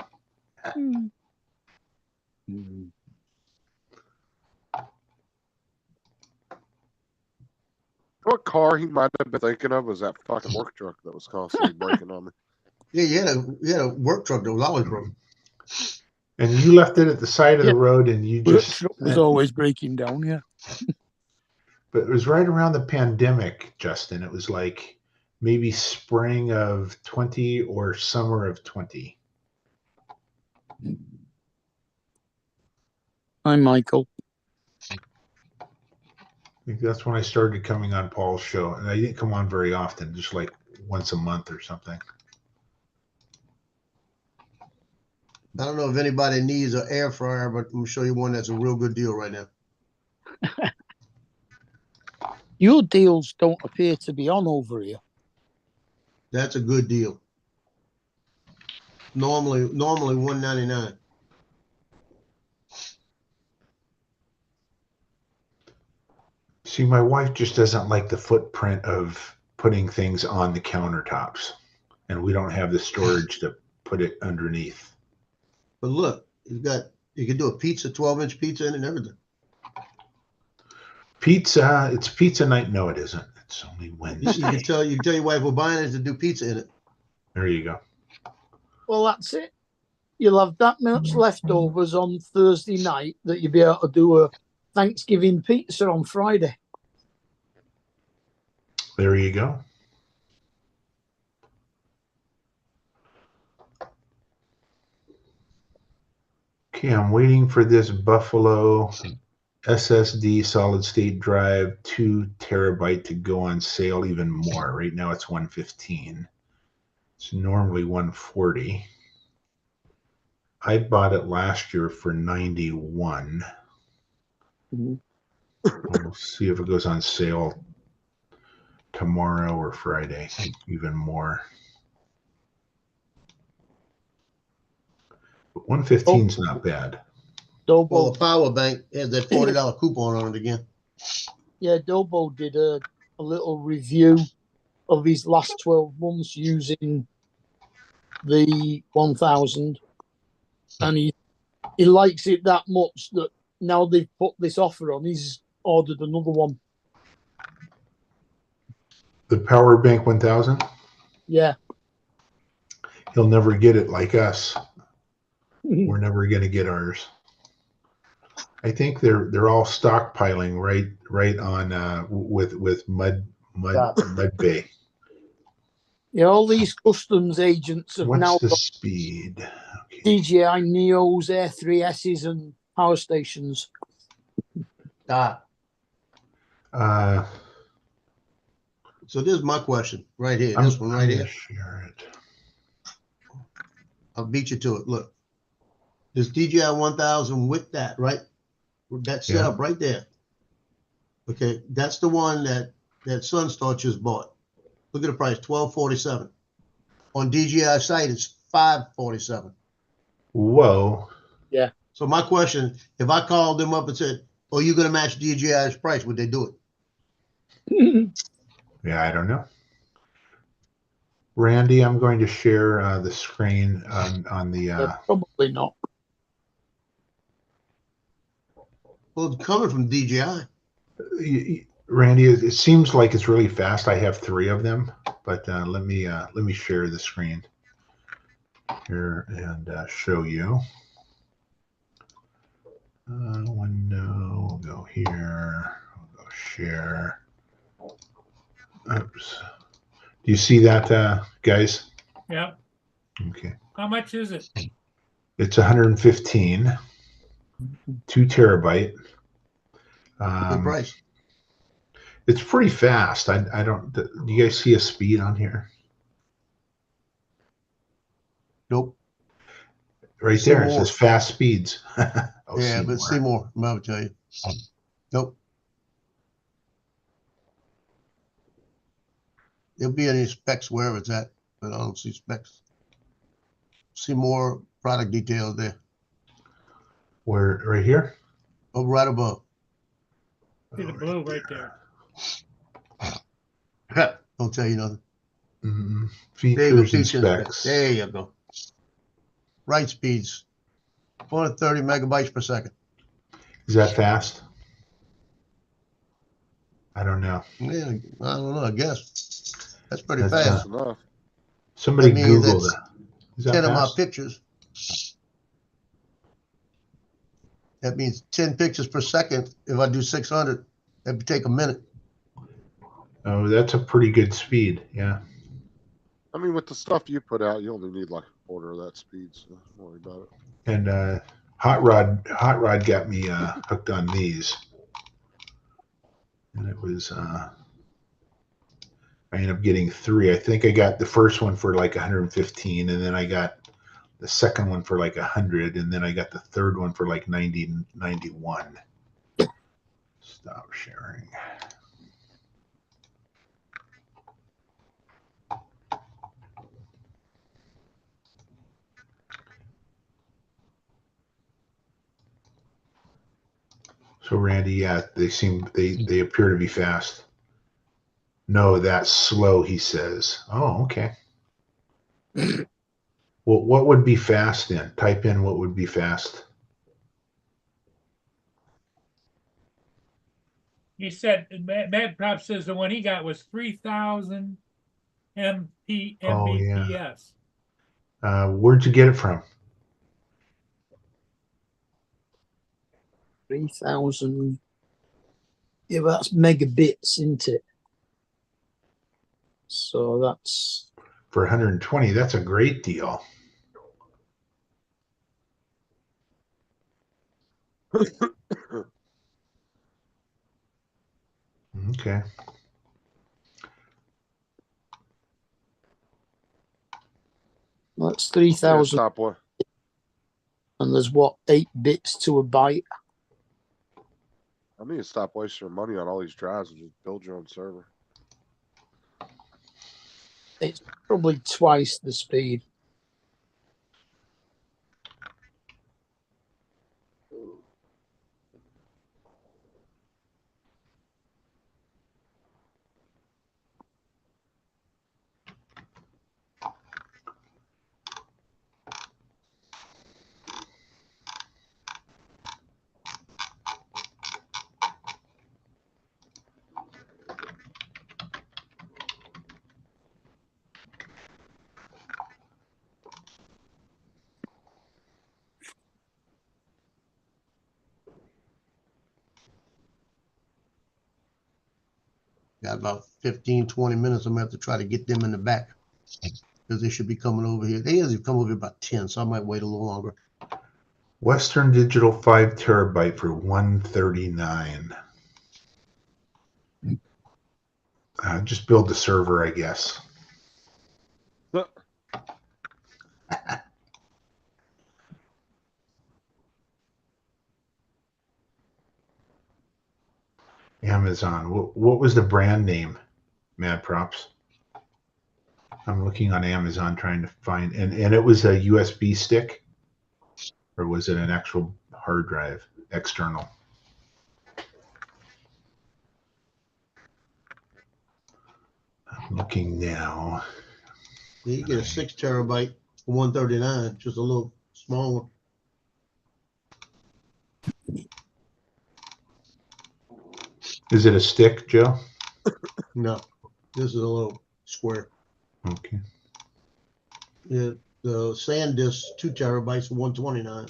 What car he might have been thinking of was that fucking work truck that was constantly breaking on me. Yeah, you had a work truck that was always broken. And you left it at the side of the road and you just... It was always breaking down, yeah. But it was right around the pandemic, Justin. It was like maybe spring of 20 or summer of 20. Hi, Michael. I think that's when I started coming on Paul's show, and I didn't come on very often, just like once a month or something. I don't know if anybody needs an air fryer, but I'm gonna show you one that's a real good deal right now. Your deals don't appear to be on over here. That's a good deal. Normally $199. See, my wife just doesn't like the footprint of putting things on the countertops, and we don't have the storage to put it underneath. But look, you can do a pizza, 12-inch pizza in it and everything. Pizza, it's pizza night. No, it isn't. It's only Wednesday. You can tell your wife we're buying it to do pizza in it. There you go. Well, that's it. You'll have that much leftovers on Thursday night that you'll be able to do a Thanksgiving pizza on Friday. There you go. Okay, I'm waiting for this Buffalo SSD solid state drive 2 terabyte to go on sale even more. Right now it's $115. It's normally $140. I bought it last year for $91. Mm-hmm. We'll see if it goes on sale tomorrow or Friday, even more. But 115 is not bad. Well, Dobo, the power bank has that $40 coupon on it again. yeah, Dobo did a little review of his last 12 months using the 1000, and he likes it that much that now they've put this offer on, he's ordered another one. The Power Bank 1000, Yeah. he'll never get it like us. We're never going to get ours. I think they're all stockpiling right on with Mud Bay. Yeah, all these customs agents have now What's the got speed? Okay. DJI Neos, Air 3Ss, and power stations. So this is my question right here. This one right here. Share it. I'll beat you to it. Look, this DJI 1000 with that, right? With that setup right there. Okay, that's the one that Sunstar just bought. Look at the price, $1247. On DJI site, it's $547. Whoa. Yeah. So my question, if I called them up and said, "Oh, you're gonna match DJI's price," would they do it? Yeah, I don't know. Randy, I'm going to share the screen on the. Yeah, probably not. Well, it's coming from DJI. Randy, it seems like it's really fast. I have 3 of them, but let me share the screen here and show you. Window, we'll go here. We'll go share. Oops. Do you see that, guys? Yeah. Okay. How much is it? It's 115, 2 terabyte. Good price. It's pretty fast. I don't. Do you guys see a speed on here? Nope. Right there, it says fast speeds. Yeah, but see more. I'm about to tell you. Nope. There'll be any specs wherever it's at, but I don't see specs. See more product details there. Where? Right here? Oh, right above. See the blue right there. Don't tell you nothing. Features and specs. There you go. Write speeds, 430 megabytes per second. Is that fast? I don't know. Yeah, I don't know. I guess that's pretty fast. Enough. Somebody That means Googled that's it. Is that 10 of my fast? pictures. That means 10 pictures per second. If I do 600, that would take a minute. Oh, that's a pretty good speed. Yeah. I mean, with the stuff you put out, you only need like a quarter of that speed, so don't worry about it. And Hot Rod got me hooked on these. And it was I ended up getting 3. I think I got the first one for like 115, and then I got the second one for like 100, and then I got the third one for like 91. Stop sharing. So Randy, yeah, they appear to be fast. No, that's slow, he says. Oh, okay. Well, what would be fast then? Type in what would be fast. He said, Mad Prop says the one he got was 3,000 Oh, yeah. Mbps. Where'd you get it from? 3,000. Yeah, but that's megabits, isn't it? So that's For 120. That's a great deal. Okay. that's Yeah, 3,000, Stopboy. and there's what, 8 bits to a byte. I need to stop wasting your money on all these drives and just build your own server. It's probably twice the speed. Got about 15, 20 minutes. I'm gonna have to try to get them in the back because they should be coming over here. They usually come over here about 10, so I might wait a little longer. Western Digital 5 terabyte for 139. Just build the server, I guess. Amazon. What was the brand name? Mad Props. I'm looking on Amazon trying to find, and it was a USB stick, or was it an actual hard drive, external? I'm looking now. You get a 6 terabyte for 139, just a little small one. Is it a stick, Joe? No, this is a little square. Okay. Yeah, the SanDisk 2 terabytes for 129.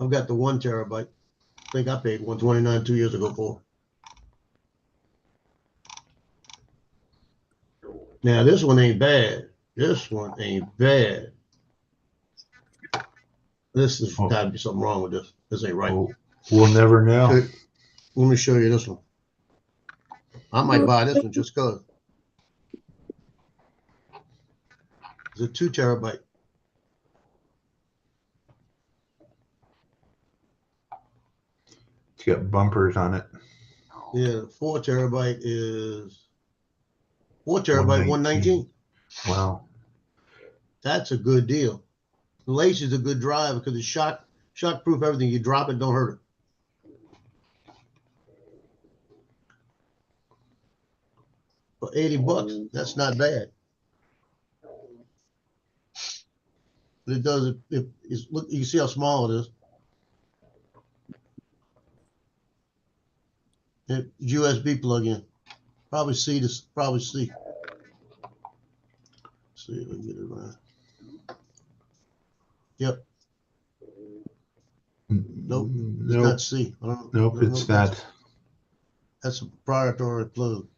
I've got the 1 terabyte. I think I paid 129 2 years ago for. Now this one ain't bad. This one ain't bad. This has got to be something wrong with this. This ain't right. We'll never know. Let me show you this one. I might buy this one just because. It's a 2 terabyte. It's got bumpers on it. Yeah, 4 terabyte is 4 terabyte, 119. Wow. That's a good deal. The Lace is a good drive because it's shock proof everything. You drop it, don't hurt it. For 80 bucks, that's not bad. But it does it. Look, you can see how small it is. USB plug-in. Probably C. Probably C. Let's see if we can get it right. Yep. Nope. It's not C. Nope, it's that. That's a proprietary plug.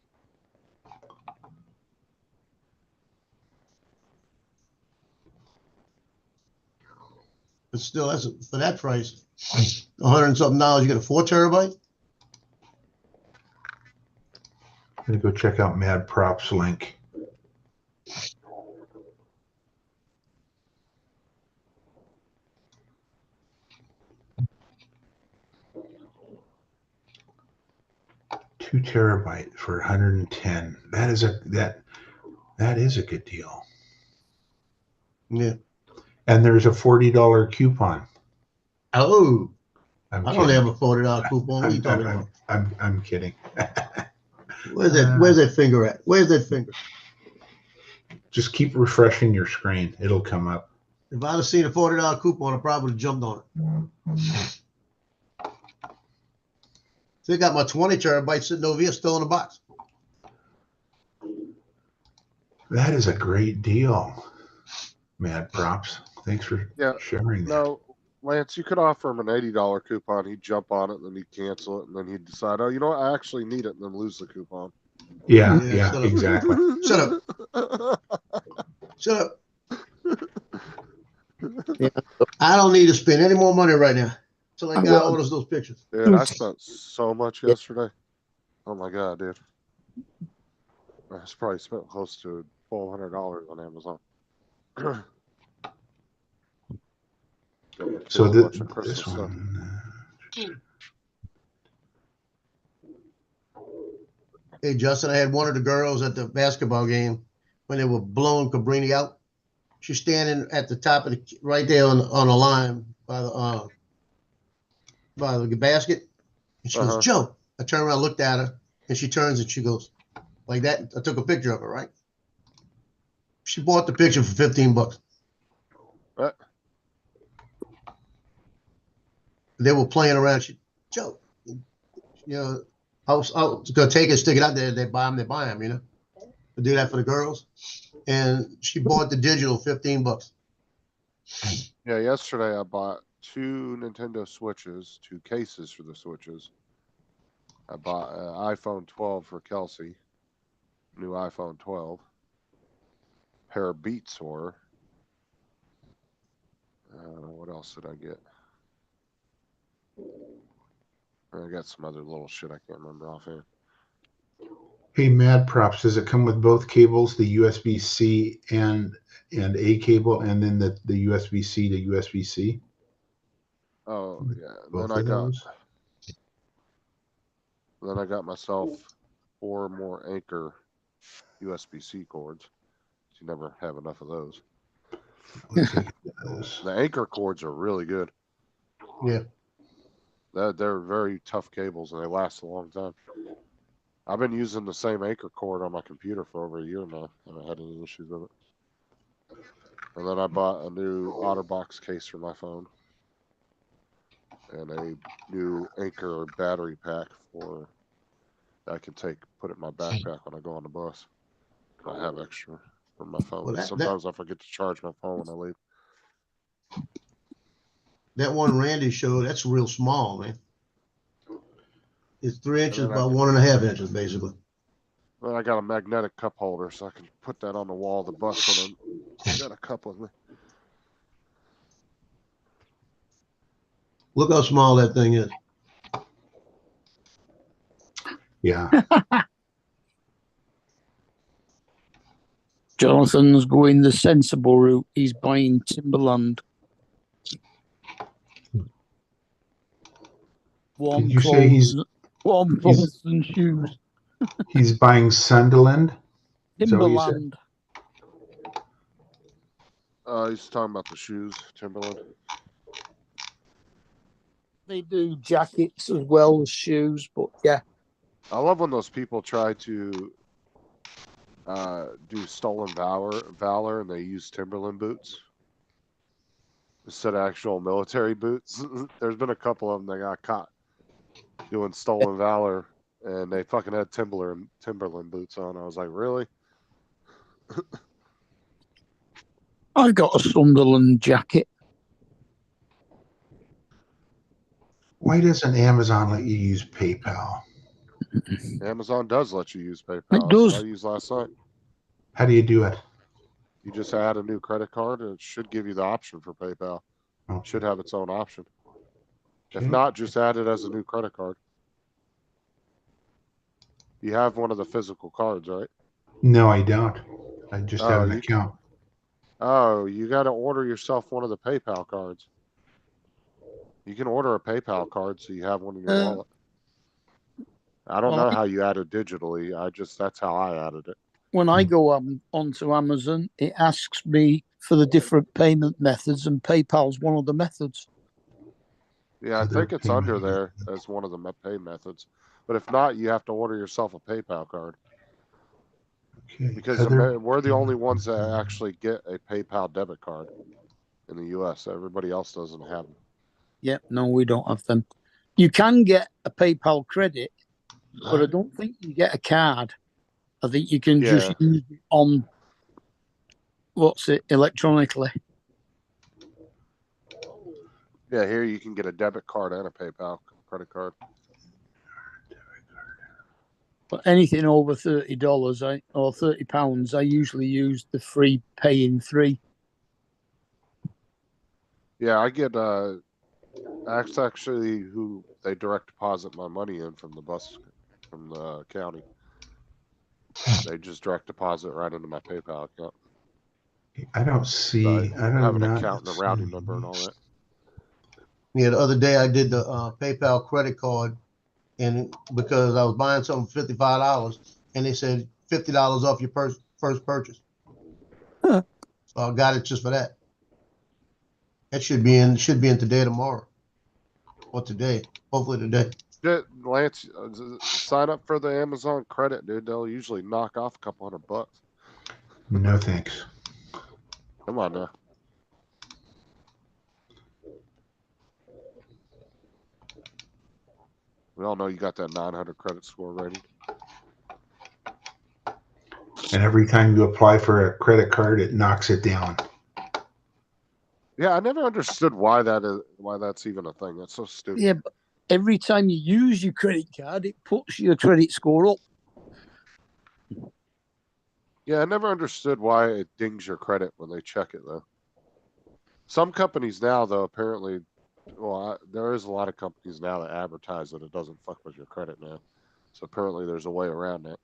But still, that's for that price, $100 and something, you get a 4 terabyte. I'm gonna go check out Mad Props link. Two terabyte for 110. That is a good deal. Yeah. And there's a $40 coupon. Oh, I'm I don't kidding. have a $40 coupon. What are you talking about? I'm kidding. Where's that finger at? Where's that finger? Just keep refreshing your screen. It'll come up. If I'd have seen a $40 coupon, I probably would have jumped on it. They got my 20 terabytes sitting over here still in the box. That is a great deal. Mad Props. Thanks for sharing that. No, Lance, you could offer him an $80 coupon. He'd jump on it, and then he'd cancel it, and then he'd decide, oh, you know what? I actually need it, and then lose the coupon. Yeah, shut up. exactly. Shut up. Shut up. Yeah. I don't need to spend any more money right now until I got orders those pictures. Dude, I spent so much yesterday. Oh my god, dude. I probably spent close to $1,200 on Amazon. So this one. Hey, Justin, I had one of the girls at the basketball game when they were blowing Cabrini out. She's standing at the top of right there on the line by the basket. And she goes, Joe. I turned around, looked at her, and she turns and she goes, like that. I took a picture of her, right? She bought the picture for $15. What? They were playing around. Joe, you know, I was gonna take it, stick it out there. They buy them, you know. I do that for the girls, and she bought the digital $15. Yeah, yesterday I bought 2 Nintendo Switches, 2 cases for the Switches. I bought an iPhone 12 for Kelsey, new iPhone 12, pair of Beats for her. What else did I get? I got some other little shit I can't remember offhand. Hey, Mad Props, does it come with both cables, the USB-C and A cable, and then the USB-C to USB-C? Oh yeah. Both of those? Then I got myself 4 more Anchor USB-C cords. You never have enough of those. The Anchor cords are really good. Yeah. They're very tough cables and they last a long time. I've been using the same Anchor cord on my computer for over a year now. I haven't had any issues with it. And then I bought a new OtterBox case for my phone. And a new Anchor battery pack for I can put it in my backpack when I go on the bus. I have extra for my phone. Well, Sometimes I forget to charge my phone when I leave. That one Randy showed, that's real small, man. It's 3 inches by 1.5 inches, basically. Then I got a magnetic cup holder, so I can put that on the wall of the bus when I got a cup with me. Look how small that thing is. Yeah. Jonathan's going the sensible route. He's buying Timberland. Warm Did you say he's warm clothes and shoes? He's buying Sunderland? Timberland. He's talking about the shoes, Timberland. They do jackets as well as shoes, but yeah. I love when those people try to do stolen valor and they use Timberland boots instead of actual military boots. There's been a couple of them that got caught doing stolen valor and they fucking had Timberland boots on. I was like, really? I got a Sunderland jacket. Why doesn't Amazon let you use PayPal? Amazon does let you use PayPal. It does. That's what I used last night. How do you do it? You just add a new credit card and it should give you the option for PayPal. Okay. Should have its own option. If Okay. not, just add it as a new credit card. You have one of the physical cards, right? No, I don't. I just have Oh, an you account. Oh, you got to order yourself one of the PayPal cards. You can order a PayPal card so you have one in your wallet. I don't know how you add it digitally. That's how I added it. When I go onto Amazon, it asks me for the different payment methods, and PayPal's one of the methods. Yeah, I think it's under there as one of the pay methods. But if not, you have to order yourself a PayPal card. Okay. Because we're the only ones that actually get a PayPal debit card in the US. Everybody else doesn't have them. Yeah, no, we don't have them. You can get a PayPal credit, but I don't think you get a card. I think you can just use it on electronically. Yeah, here you can get a debit card and a PayPal credit card. But anything over $30 or £30, I usually use the free Pay in 3. Yeah, I get that's actually who they direct deposit my money in from the county. They just direct deposit right into my PayPal account. I don't see. I have don't an account and a routing number and all that. Yeah, the other day I did the PayPal credit card, and because I was buying something for $55, and they said $50 off your first purchase. Huh. So I got it just for that. That should be in today or tomorrow, or today. Hopefully today. Lance, sign up for the Amazon credit, dude. They'll usually knock off a couple $100. No thanks. Come on now. We all know you got that 900 credit score ready. And every time you apply for a credit card, it knocks it down. Yeah, I never understood why that's even a thing. That's so stupid. Yeah, but every time you use your credit card, it puts your credit score up. Yeah, I never understood why it dings your credit when they check it, though. Some companies now, though, apparently, there is a lot of companies now that advertise that it doesn't fuck with your credit now. So apparently there's a way around that.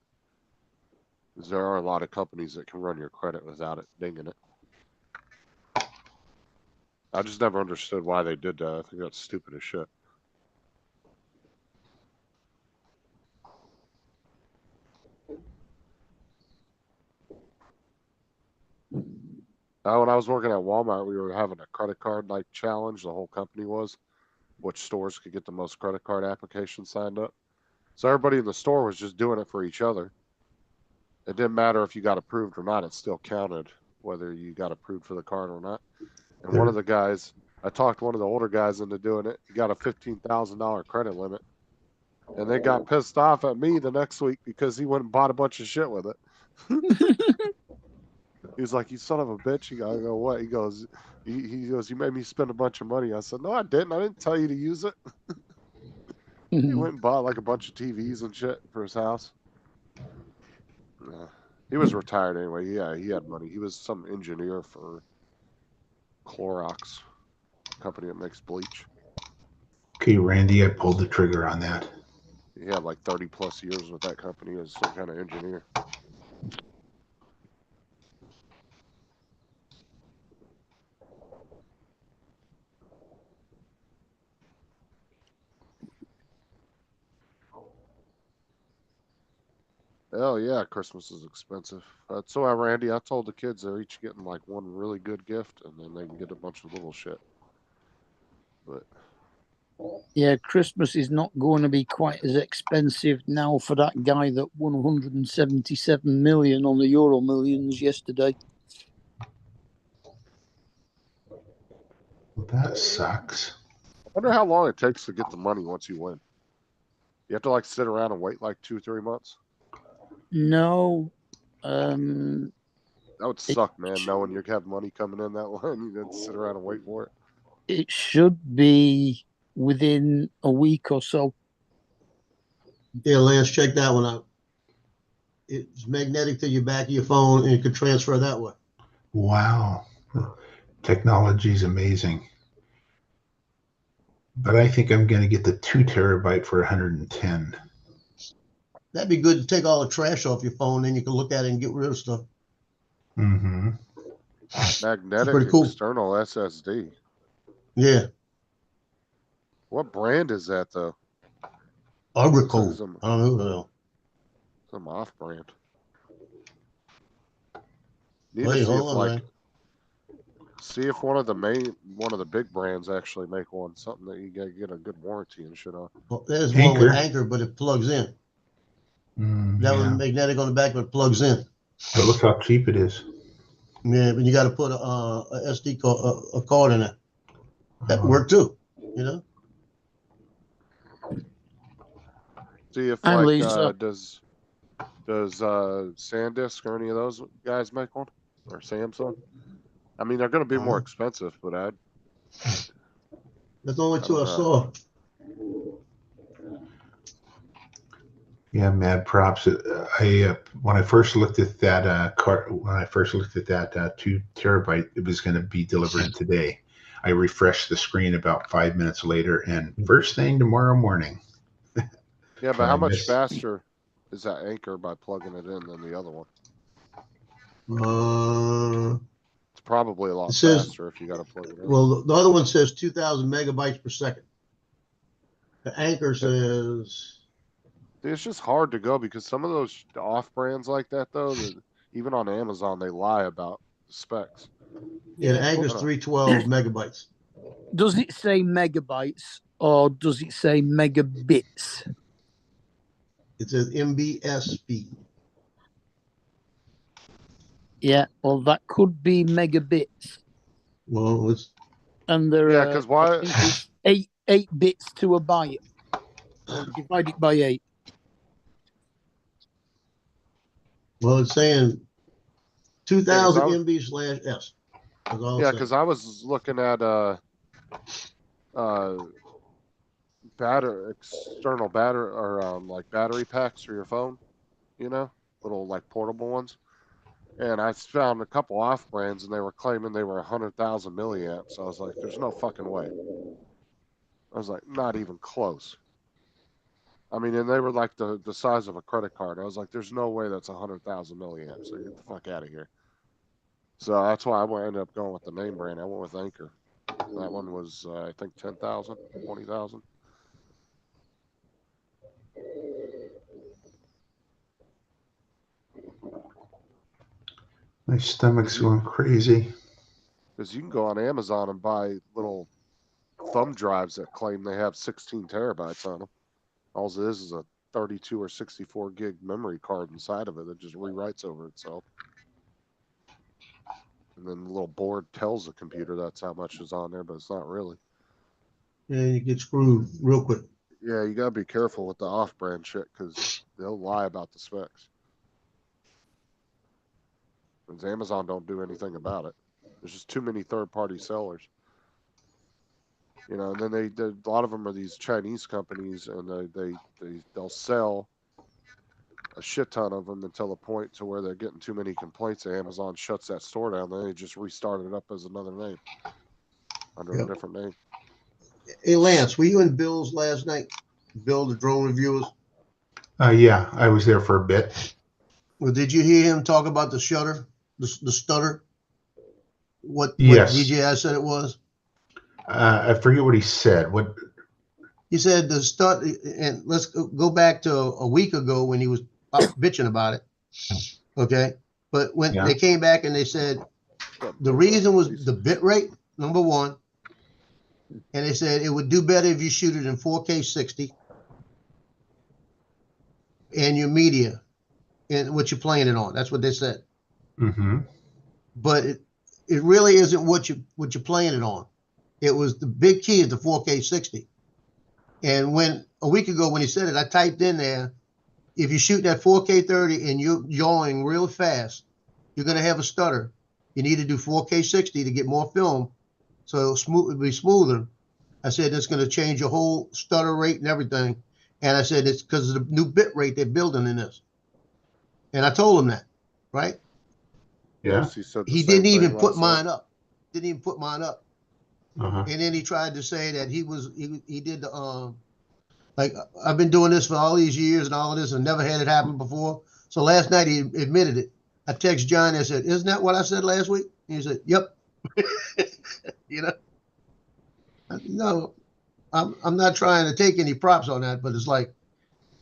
Because there are a lot of companies that can run your credit without it dinging it. I just never understood why they did that. I think that's stupid as shit. When I was working at Walmart, we were having a credit card like challenge. The whole company was, which stores could get the most credit card applications signed up. So everybody in the store was just doing it for each other. It didn't matter if you got approved or not. It still counted whether you got approved for the card or not. And one of the guys, I talked one of the older guys into doing it. He got a $15,000 credit limit. And they got pissed off at me the next week because he went and bought a bunch of shit with it. He was like, "You son of a bitch." I go, "What?" He goes, "You made me spend a bunch of money." I said, "No, I didn't. I didn't tell you to use it." He went and bought like a bunch of TVs and shit for his house. He was retired anyway. Yeah, he had money. He was some engineer for Clorox, company that makes bleach. Okay, Randy, I pulled the trigger on that. He had like 30+ years with that company as some kind of engineer. Hell yeah, Christmas is expensive. That's why, Randy, I told the kids they're each getting like one really good gift, and then they can get a bunch of little shit. But yeah, Christmas is not going to be quite as expensive now for that guy that won 177 million on the Euro Millions yesterday. Well, that sucks. I wonder how long it takes to get the money once you win. You have to like sit around and wait like 2 or 3 months. No. That would suck, man, knowing you have money coming in that line. You have to sit around and wait for it. It should be within a week or so. Yeah, Lance, check that one out. It's magnetic to your back of your phone, and you can transfer that way. Wow. Technology is amazing. but I think I'm going to get the 2 terabyte for 110. That'd be good to take all the trash off your phone, then you can look at it and get rid of stuff. Mm-hmm. Magnetic pretty cool. external SSD. Yeah. What brand is that though? Agricole. Some, I don't know who the hell. some off brand. Need Wait, to see if hold on, like man. see if one of the big brands actually make one, something that you get a good warranty and shit on. Well, there's one with Anchor. Anchor, but it plugs in. That Yeah. was magnetic on the back, but it plugs in. But look how cheap it is. Yeah, but you got to put a SD card, a card in it. That would work too, you know? See if I'm like Lisa. does SanDisk or any of those guys make one, or Samsung? I mean, they're going to be more expensive, but That's the only two I don't know. saw. Yeah, mad props. When I first looked at that cart, when I first looked at that 2 terabyte, it was going to be delivered today. I refreshed the screen about 5 minutes later, and first thing tomorrow morning. Yeah, but I how much missed- faster is that Anchor by plugging it in than the other one? It's probably a lot It says- faster if you got to plug it in. Well, the other one says 2,000 megabytes per second. The Anchor says, It's just hard to go because some of those off brands like that though, that even on Amazon they lie about the specs. yeah, the Anchor's Hold on. 312 megabytes. Does it say megabytes or does it say megabits? It says MBS speed. Yeah, well, that could be megabits. Well, it's And there Yeah, are, because I why? think it's eight bits to a byte. So divide it by 8. well, it's saying 2,000 I was- MB/s. That's all Yeah, it's because saying. I was looking at external battery or like battery packs for your phone, you know, little like portable ones. And I found a couple off brands and they were claiming they were 100,000 milliamps. I was like, there's no fucking way. I was like, not even close. I mean, and they were like the size of a credit card. I was like, there's no way that's 100,000 milliamps. So get the fuck out of here. So that's why I ended up going with the name brand. I went with Anchor. That one was, I think, 10,000, 20,000. My stomach's going crazy. Because you can go on Amazon and buy little thumb drives that claim they have 16 terabytes on them. All it is a 32 or 64 gig memory card inside of it that just rewrites over itself. And then the little board tells the computer that's how much is on there, but it's not really. Yeah, you get screwed real quick. Yeah, you gotta be careful with the off-brand shit because they'll lie about the specs. Because Amazon don't do anything about it. There's just too many third-party sellers. You know, and then a lot of them are these Chinese companies, and they'll sell a shit ton of them until the point to where they're getting too many complaints. And Amazon shuts that store down. Then they just restart it up as another name under Yep. a different name. Hey, Lance, were you in Bill's last night? Bill, the drone reviewers? Yeah, I was there for a bit. Well, did you hear him talk about the shutter, the stutter? What Yes. DJI said it was? I forget what he said. What? He said the stutter, and let's go back to a week ago when he was bitching about it. Okay. But when Yeah. they came back and they said the reason was the bit rate, number one. And they said it would do better if you shoot it in 4K 60 and your media and what you're playing it on. That's what they said. Mm-hmm. But it really isn't what you're playing it on. It was the big key is the 4K 60. And when a week ago when he said it, I typed in there, if you shoot that 4K 30 and you're yawing real fast, you're going to have a stutter. You need to do 4K 60 to get more film, so it'll be smoother. I said it's going to change your whole stutter rate and everything. And I said it's because of the new bit rate they're building in this. And I told him that, right? Yeah. Yes, he said the He same didn't even thing put last night. mine up. Didn't even put mine up. Uh-huh. And then he tried to say that he did the like I've been doing this for all these years and all of this and never had it happen before. So last night he admitted it. I texted John and said, "Isn't that what I said last week?" And he said, "Yep." You know, no, I'm not trying to take any props on that, but it's like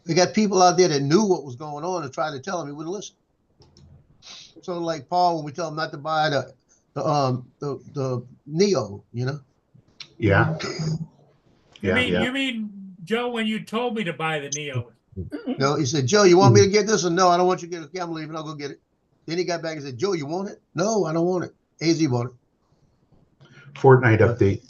they got people out there that knew what was going on and tried to tell him, he wouldn't listen. So like Paul, when we tell him not to buy the Neo, you know. Yeah. You mean Joe, when you told me to buy the Neo? No, he said, "Joe, you want me to get this?" Or no, I don't want you to get it. Okay, I'm leaving. I'll go get it. Then he got back and said, "Joe, you want it?" No, I don't want it. AZ bought it. Fortnite update.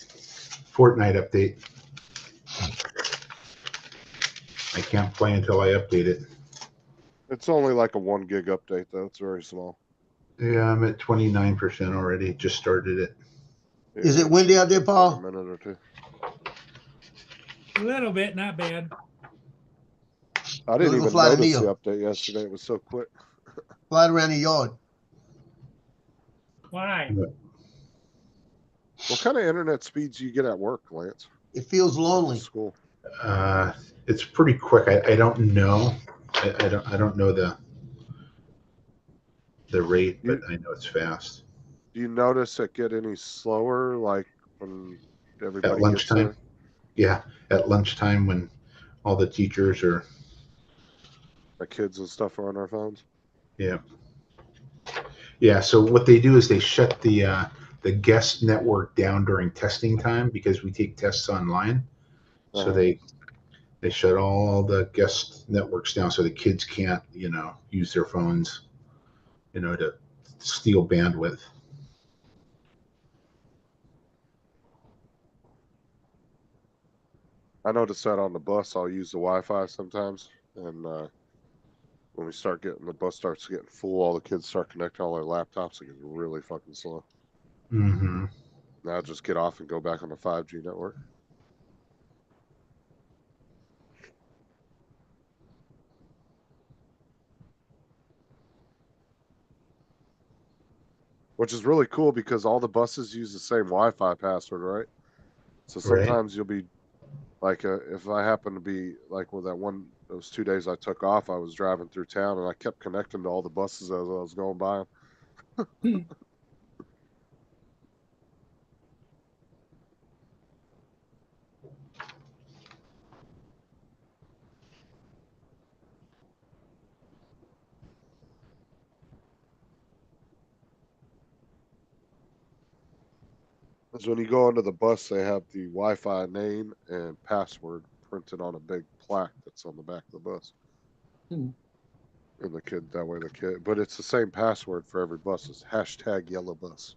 I can't play until I update it. It's only like a 1 gig update though. It's very small. Yeah, I'm at 29% already. Just started it. Yeah, Is it windy out there, like Paul? a minute or two. A little bit, not bad. I didn't Go even fly the notice the Neo. update yesterday. It was so quick. Fly it around the yard. Why? What kind of internet speeds do you get at work, Lance? It feels lonely. School. It's pretty quick. I don't know. I don't know the rate, but I know it's fast. Do you notice it get any slower, like when everybody At lunchtime? gets there? Yeah, at lunchtime when all the teachers are. The kids and stuff are on their phones. Yeah. Yeah. So what they do is they shut the guest network down during testing time because we take tests online. So they shut all the guest networks down so the kids can't, use their phones, to steal bandwidth. I noticed that on the bus. I'll use the Wi-Fi sometimes, and when the bus starts getting full, all the kids start connecting all their laptops. It gets really fucking slow. Mm-hmm. Now I'll just get off and go back on the 5G network. Which is really cool because all the buses use the same Wi-Fi password, right? So sometimes you'll be like, if I happen to be like with those 2 days I took off, I was driving through town and I kept connecting to all the buses as I was going by them. Because when you go onto the bus, they have the Wi-Fi name and password printed on a big plaque that's on the back of the bus. And but it's the same password for every bus. It's #YellowBus.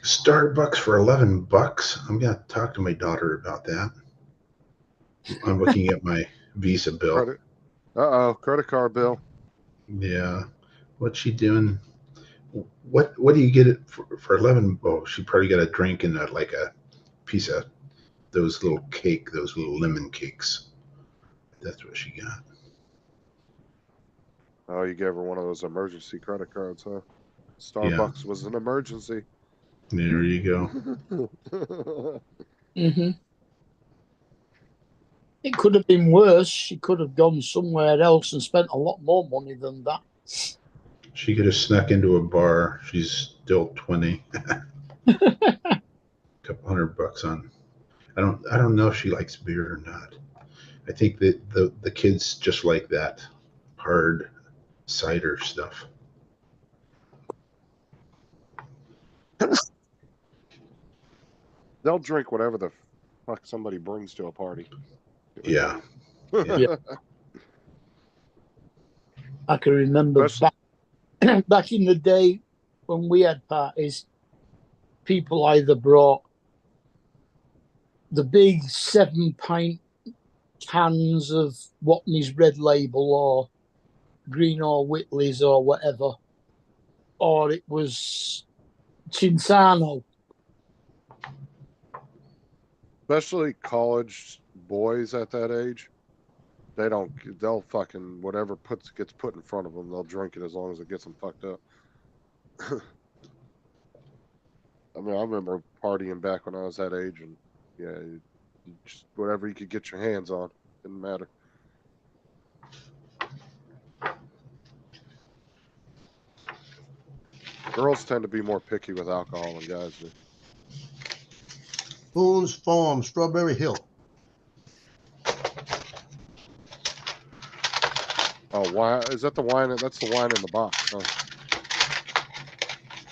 Starbucks for $11. I'm gonna talk to my daughter about that. I'm looking at my Visa bill. Credit card bill. Yeah, what's she doing? What do you get it for 11? Oh, she probably got a drink and like a piece of those little lemon cakes. That's what she got. Oh, you gave her one of those emergency credit cards, huh? Starbucks was an emergency. There you go. Mm-hmm. It could have been worse. She could have gone somewhere else and spent a lot more money than that. She could have snuck into a bar. She's still 20. Couple $100 on. I don't know if she likes beer or not. I think that the kids just like that hard cider stuff. They'll drink whatever the fuck somebody brings to a party. Yeah. Yeah. I can remember back in the day when we had parties, people either brought the big 7-pint cans of Watney's Red Label or Green or Whitley's or whatever, or it was Cinzano. especially college boys at that age. They'll fucking whatever gets put in front of them, they'll drink it as long as it gets them fucked up. I mean, I remember partying back when I was that age, and yeah, just whatever you could get your hands on, didn't matter. Girls tend to be more picky with alcohol than guys do. Boone's Farm, Strawberry Hill. Oh, why is that the wine? That's the wine in the box. Huh?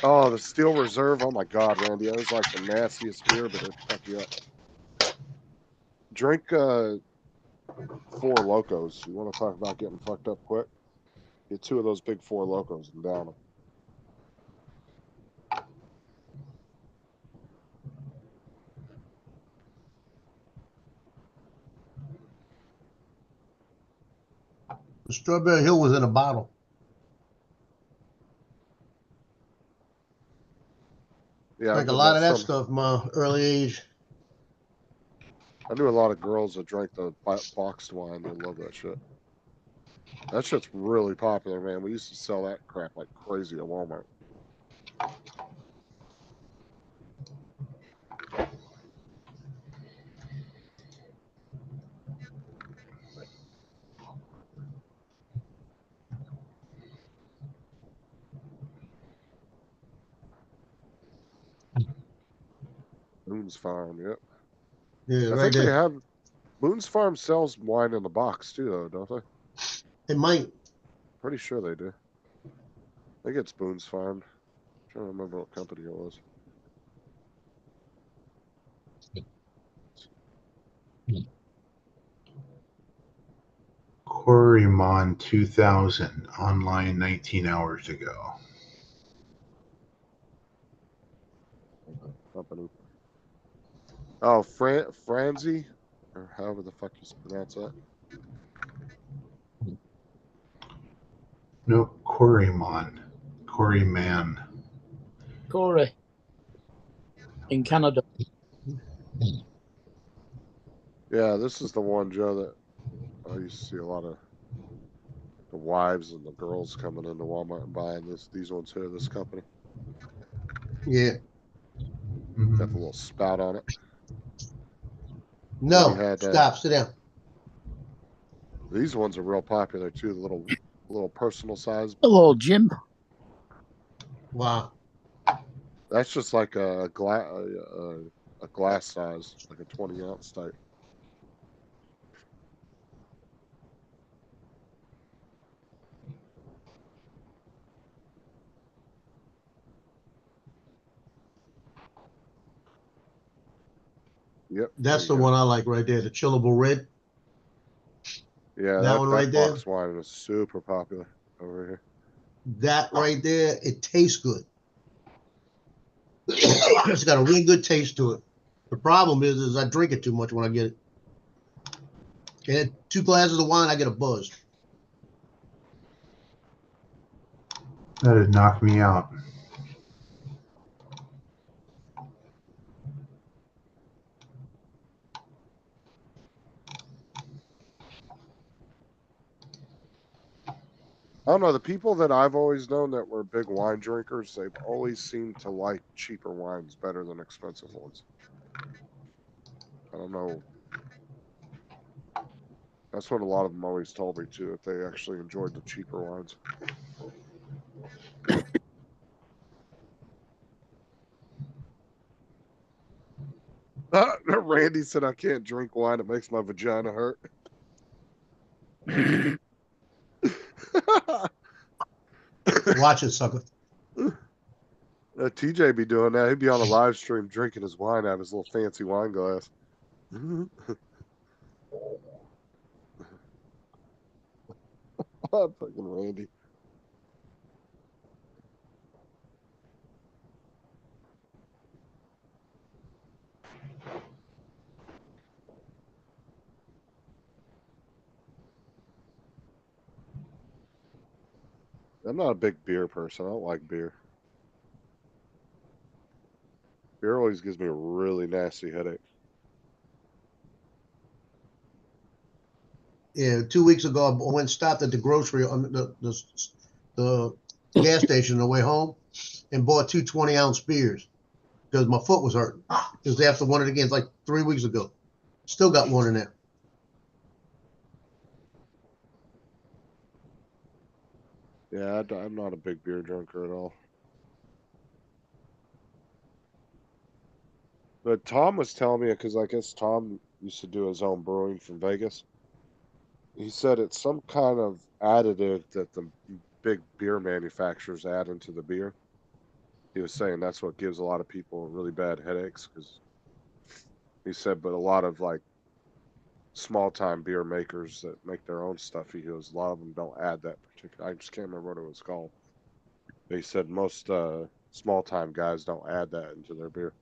Oh, the Steel Reserve. Oh my God, Randy, that was like the nastiest beer, but it'll fuck you up. Drink Four Locos. You want to talk about getting fucked up quick? Get 2 of those big Four Locos and down them. The Strawberry Hill was in a bottle. Yeah, Like a lot of that stuff, my early age. I knew a lot of girls that drank the boxed wine. They love that shit. That shit's really popular, man. We used to sell that crap like crazy at Walmart. Boone's Farm, yep. Yeah, I right think there. they have Boone's Farm sells wine in the box too, though, don't they? It might. Pretty sure they do. I think it's Boone's Farm. I'm trying to remember what company it was. Quarrymon 2000 online 19 hours ago. Company. Oh, Franzi, or however the fuck you pronounce that. No, Quarrymon. Quarryman. Corey in Canada. Yeah, this is the one, Joe, that I used to see a lot of the wives and the girls coming into Walmart and buying these ones here, this company. Yeah. Got the little spout on it. No, Had, stop, sit down. These ones are real popular too. The little personal size. Hello, Jim. Wow. That's just like a glass size, like a 20-ounce type. Yep. That's the one I like right there, the chillable red. Yeah, that one right there. Box wine is super popular over here. That right there, it tastes good. It's got a really good taste to it. The problem is I drink it too much when I get it. And 2 glasses of wine, I get a buzz. That'd knock me out. I don't know. The people that I've always known that were big wine drinkers, they've always seemed to like cheaper wines better than expensive ones. I don't know. That's what a lot of them always told me too, if they actually enjoyed the cheaper wines. Randy said I can't drink wine, it makes my vagina hurt. Watch it, sucker. TJ be doing that. He'd be on a live stream drinking his wine out of his little fancy wine glass. Fucking Randy. I'm not a big beer person. I don't like beer. Beer always gives me a really nasty headache. Yeah, 2 weeks ago, I went and stopped at the grocery on the gas station on the way home and bought 2 20-ounce beers because my foot was hurting. It was after one of the games like 3 weeks ago. Still got one in there. Yeah, I'm not a big beer drinker at all. But Tom was telling me, because I guess Tom used to do his own brewing from Vegas. He said it's some kind of additive that the big beer manufacturers add into the beer. He was saying that's what gives a lot of people really bad headaches, because he said, but a lot of like small time beer makers that make their own stuff, he goes, a lot of them don't add that particular. I just can't remember what it was called. They said most small time guys don't add that into their beer.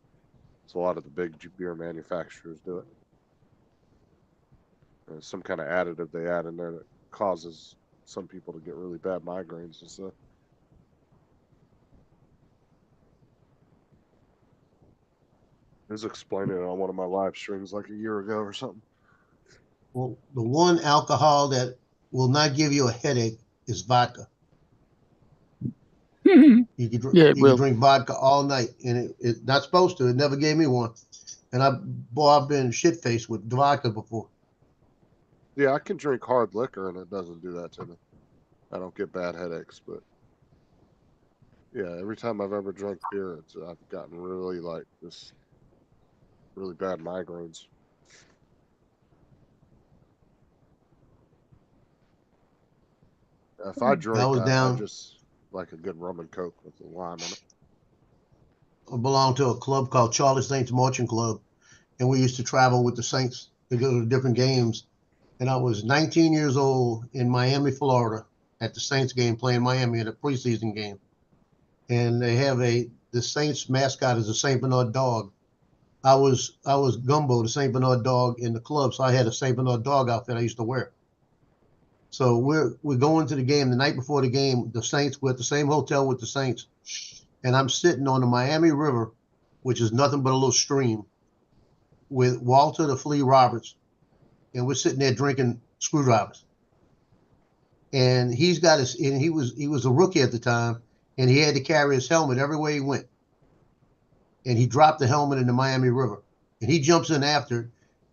So a lot of the big beer manufacturers do it. There's some kind of additive they add in there that causes some people to get really bad migraines and stuff. I was explaining it on one of my live streams like a year ago or something. Well, the one alcohol that will not give you a headache is vodka. You can drink vodka all night, and it's not supposed to. It never gave me one. And I've been shit faced with vodka before. Yeah, I can drink hard liquor and it doesn't do that to me. I don't get bad headaches, but yeah, every time I've ever drank beer, I've gotten really like this really bad migraines. If I drink, I just like a good rum and coke with a lime on it. I belonged to a club called Charlie Saints Marching Club, and we used to travel with the Saints to go to different games. And I was 19 years old in Miami, Florida, at the Saints game, playing Miami in a preseason game. And they have the Saints mascot is a Saint Bernard dog. I was Gumbo, the Saint Bernard dog in the club, so I had a Saint Bernard dog outfit I used to wear. So we're going to the game the night before the game. The Saints, we're at the same hotel with the Saints, and I'm sitting on the Miami River, which is nothing but a little stream, with Walter the Flea Roberts, and we're sitting there drinking screwdrivers. And he was a rookie at the time, and he had to carry his helmet everywhere he went. And he dropped the helmet in the Miami River, and he jumps in after,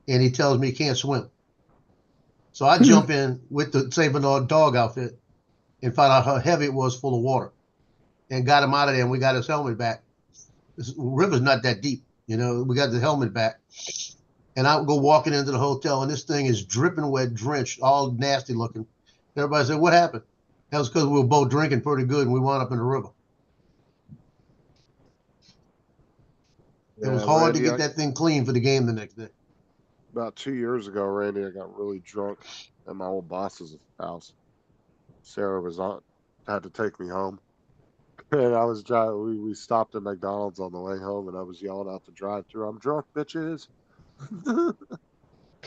and he tells me he can't swim. So I jump in with the Saint Bernard dog outfit and found out how heavy it was full of water, and got him out of there, and we got his helmet back. This river's not that deep, we got the helmet back. And I go walking into the hotel, and this thing is dripping wet, drenched, all nasty looking. Everybody said, "What happened?" That was because we were both drinking pretty good, and we wound up in the river. It was hard to get that thing clean for the game the next day. About 2 years ago, Randy, I got really drunk at my old boss's house. Sarah had to take me home. And I was driving, we stopped at McDonald's on the way home, and I was yelling out the drive-thru, "I'm drunk, bitches."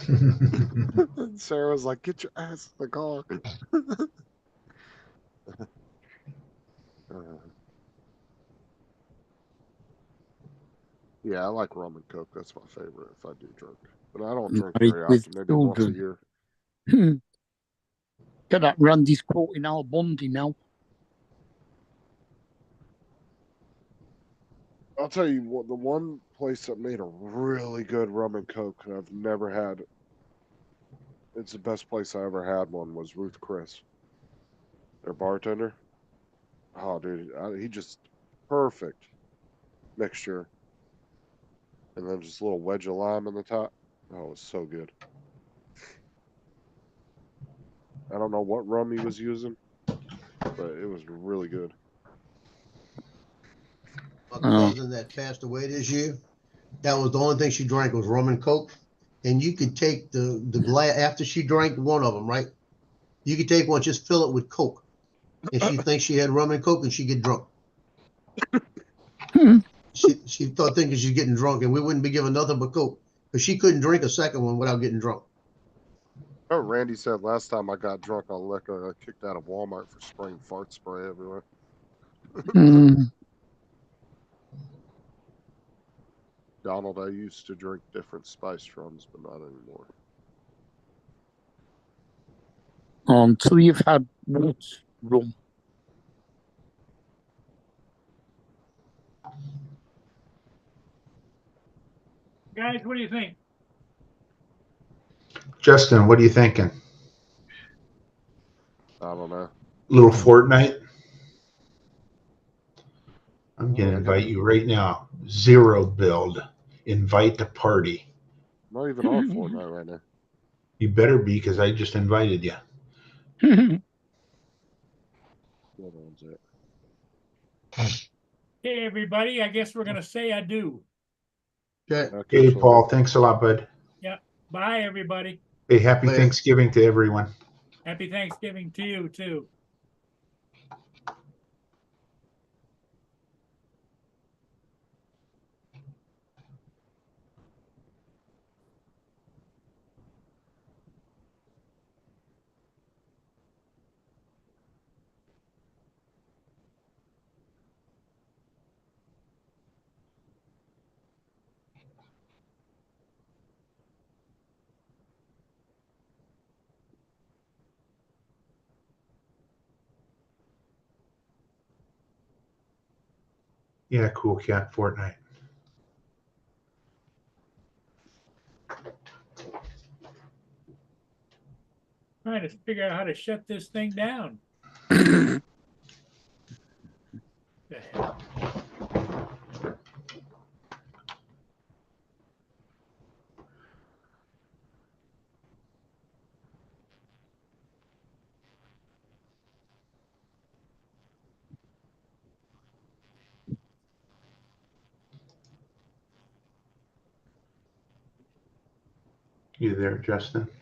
And Sarah was like, "Get your ass in the car." Yeah, I like rum and coke. That's my favorite if I do drink. But I don't drink very often, maybe once a year. Get that Randy's quoting Al Bundy now. I'll tell you what, the one place that made a really good rum and coke that I've never had, it's the best place I ever had one, was Ruth Chris. Their bartender. Oh, dude, he just perfect mixture. And then just a little wedge of lime on the top. Oh, it was so good. I don't know what rum he was using, but it was really good. My cousin that passed away this year, that was the only thing she drank was rum and coke. And you could take the glass after she drank one of them, right? You could take one, just fill it with coke, and she thinks she had rum and coke, and she get drunk. She thought thinking she's getting drunk, and we wouldn't be giving nothing but coke, but she couldn't drink a second one without getting drunk. Oh, Randy said last time I got drunk on liquor, I kicked out of Walmart for spraying fart spray everywhere. Donald, I used to drink different spiced rums, but not anymore. until you've had woods rum. Guys, what do you think? Justin, what are you thinking? I don't know. Little Fortnite? I'm gonna Oh, invite you right now. Zero build. Invite to party. I'm not even on Fortnite right now. You better be, because I just invited you. What owns it? Hey, everybody, I guess we're gonna say adieu. Okay. Okay, Hey, so Paul, thanks a lot, bud. Bye, everybody. Hey, happy Later. Thanksgiving to everyone. Happy Thanksgiving to you, too. Yeah, cool cat, Fortnite. Trying to figure out how to shut this thing down. The hell? You there, Justin?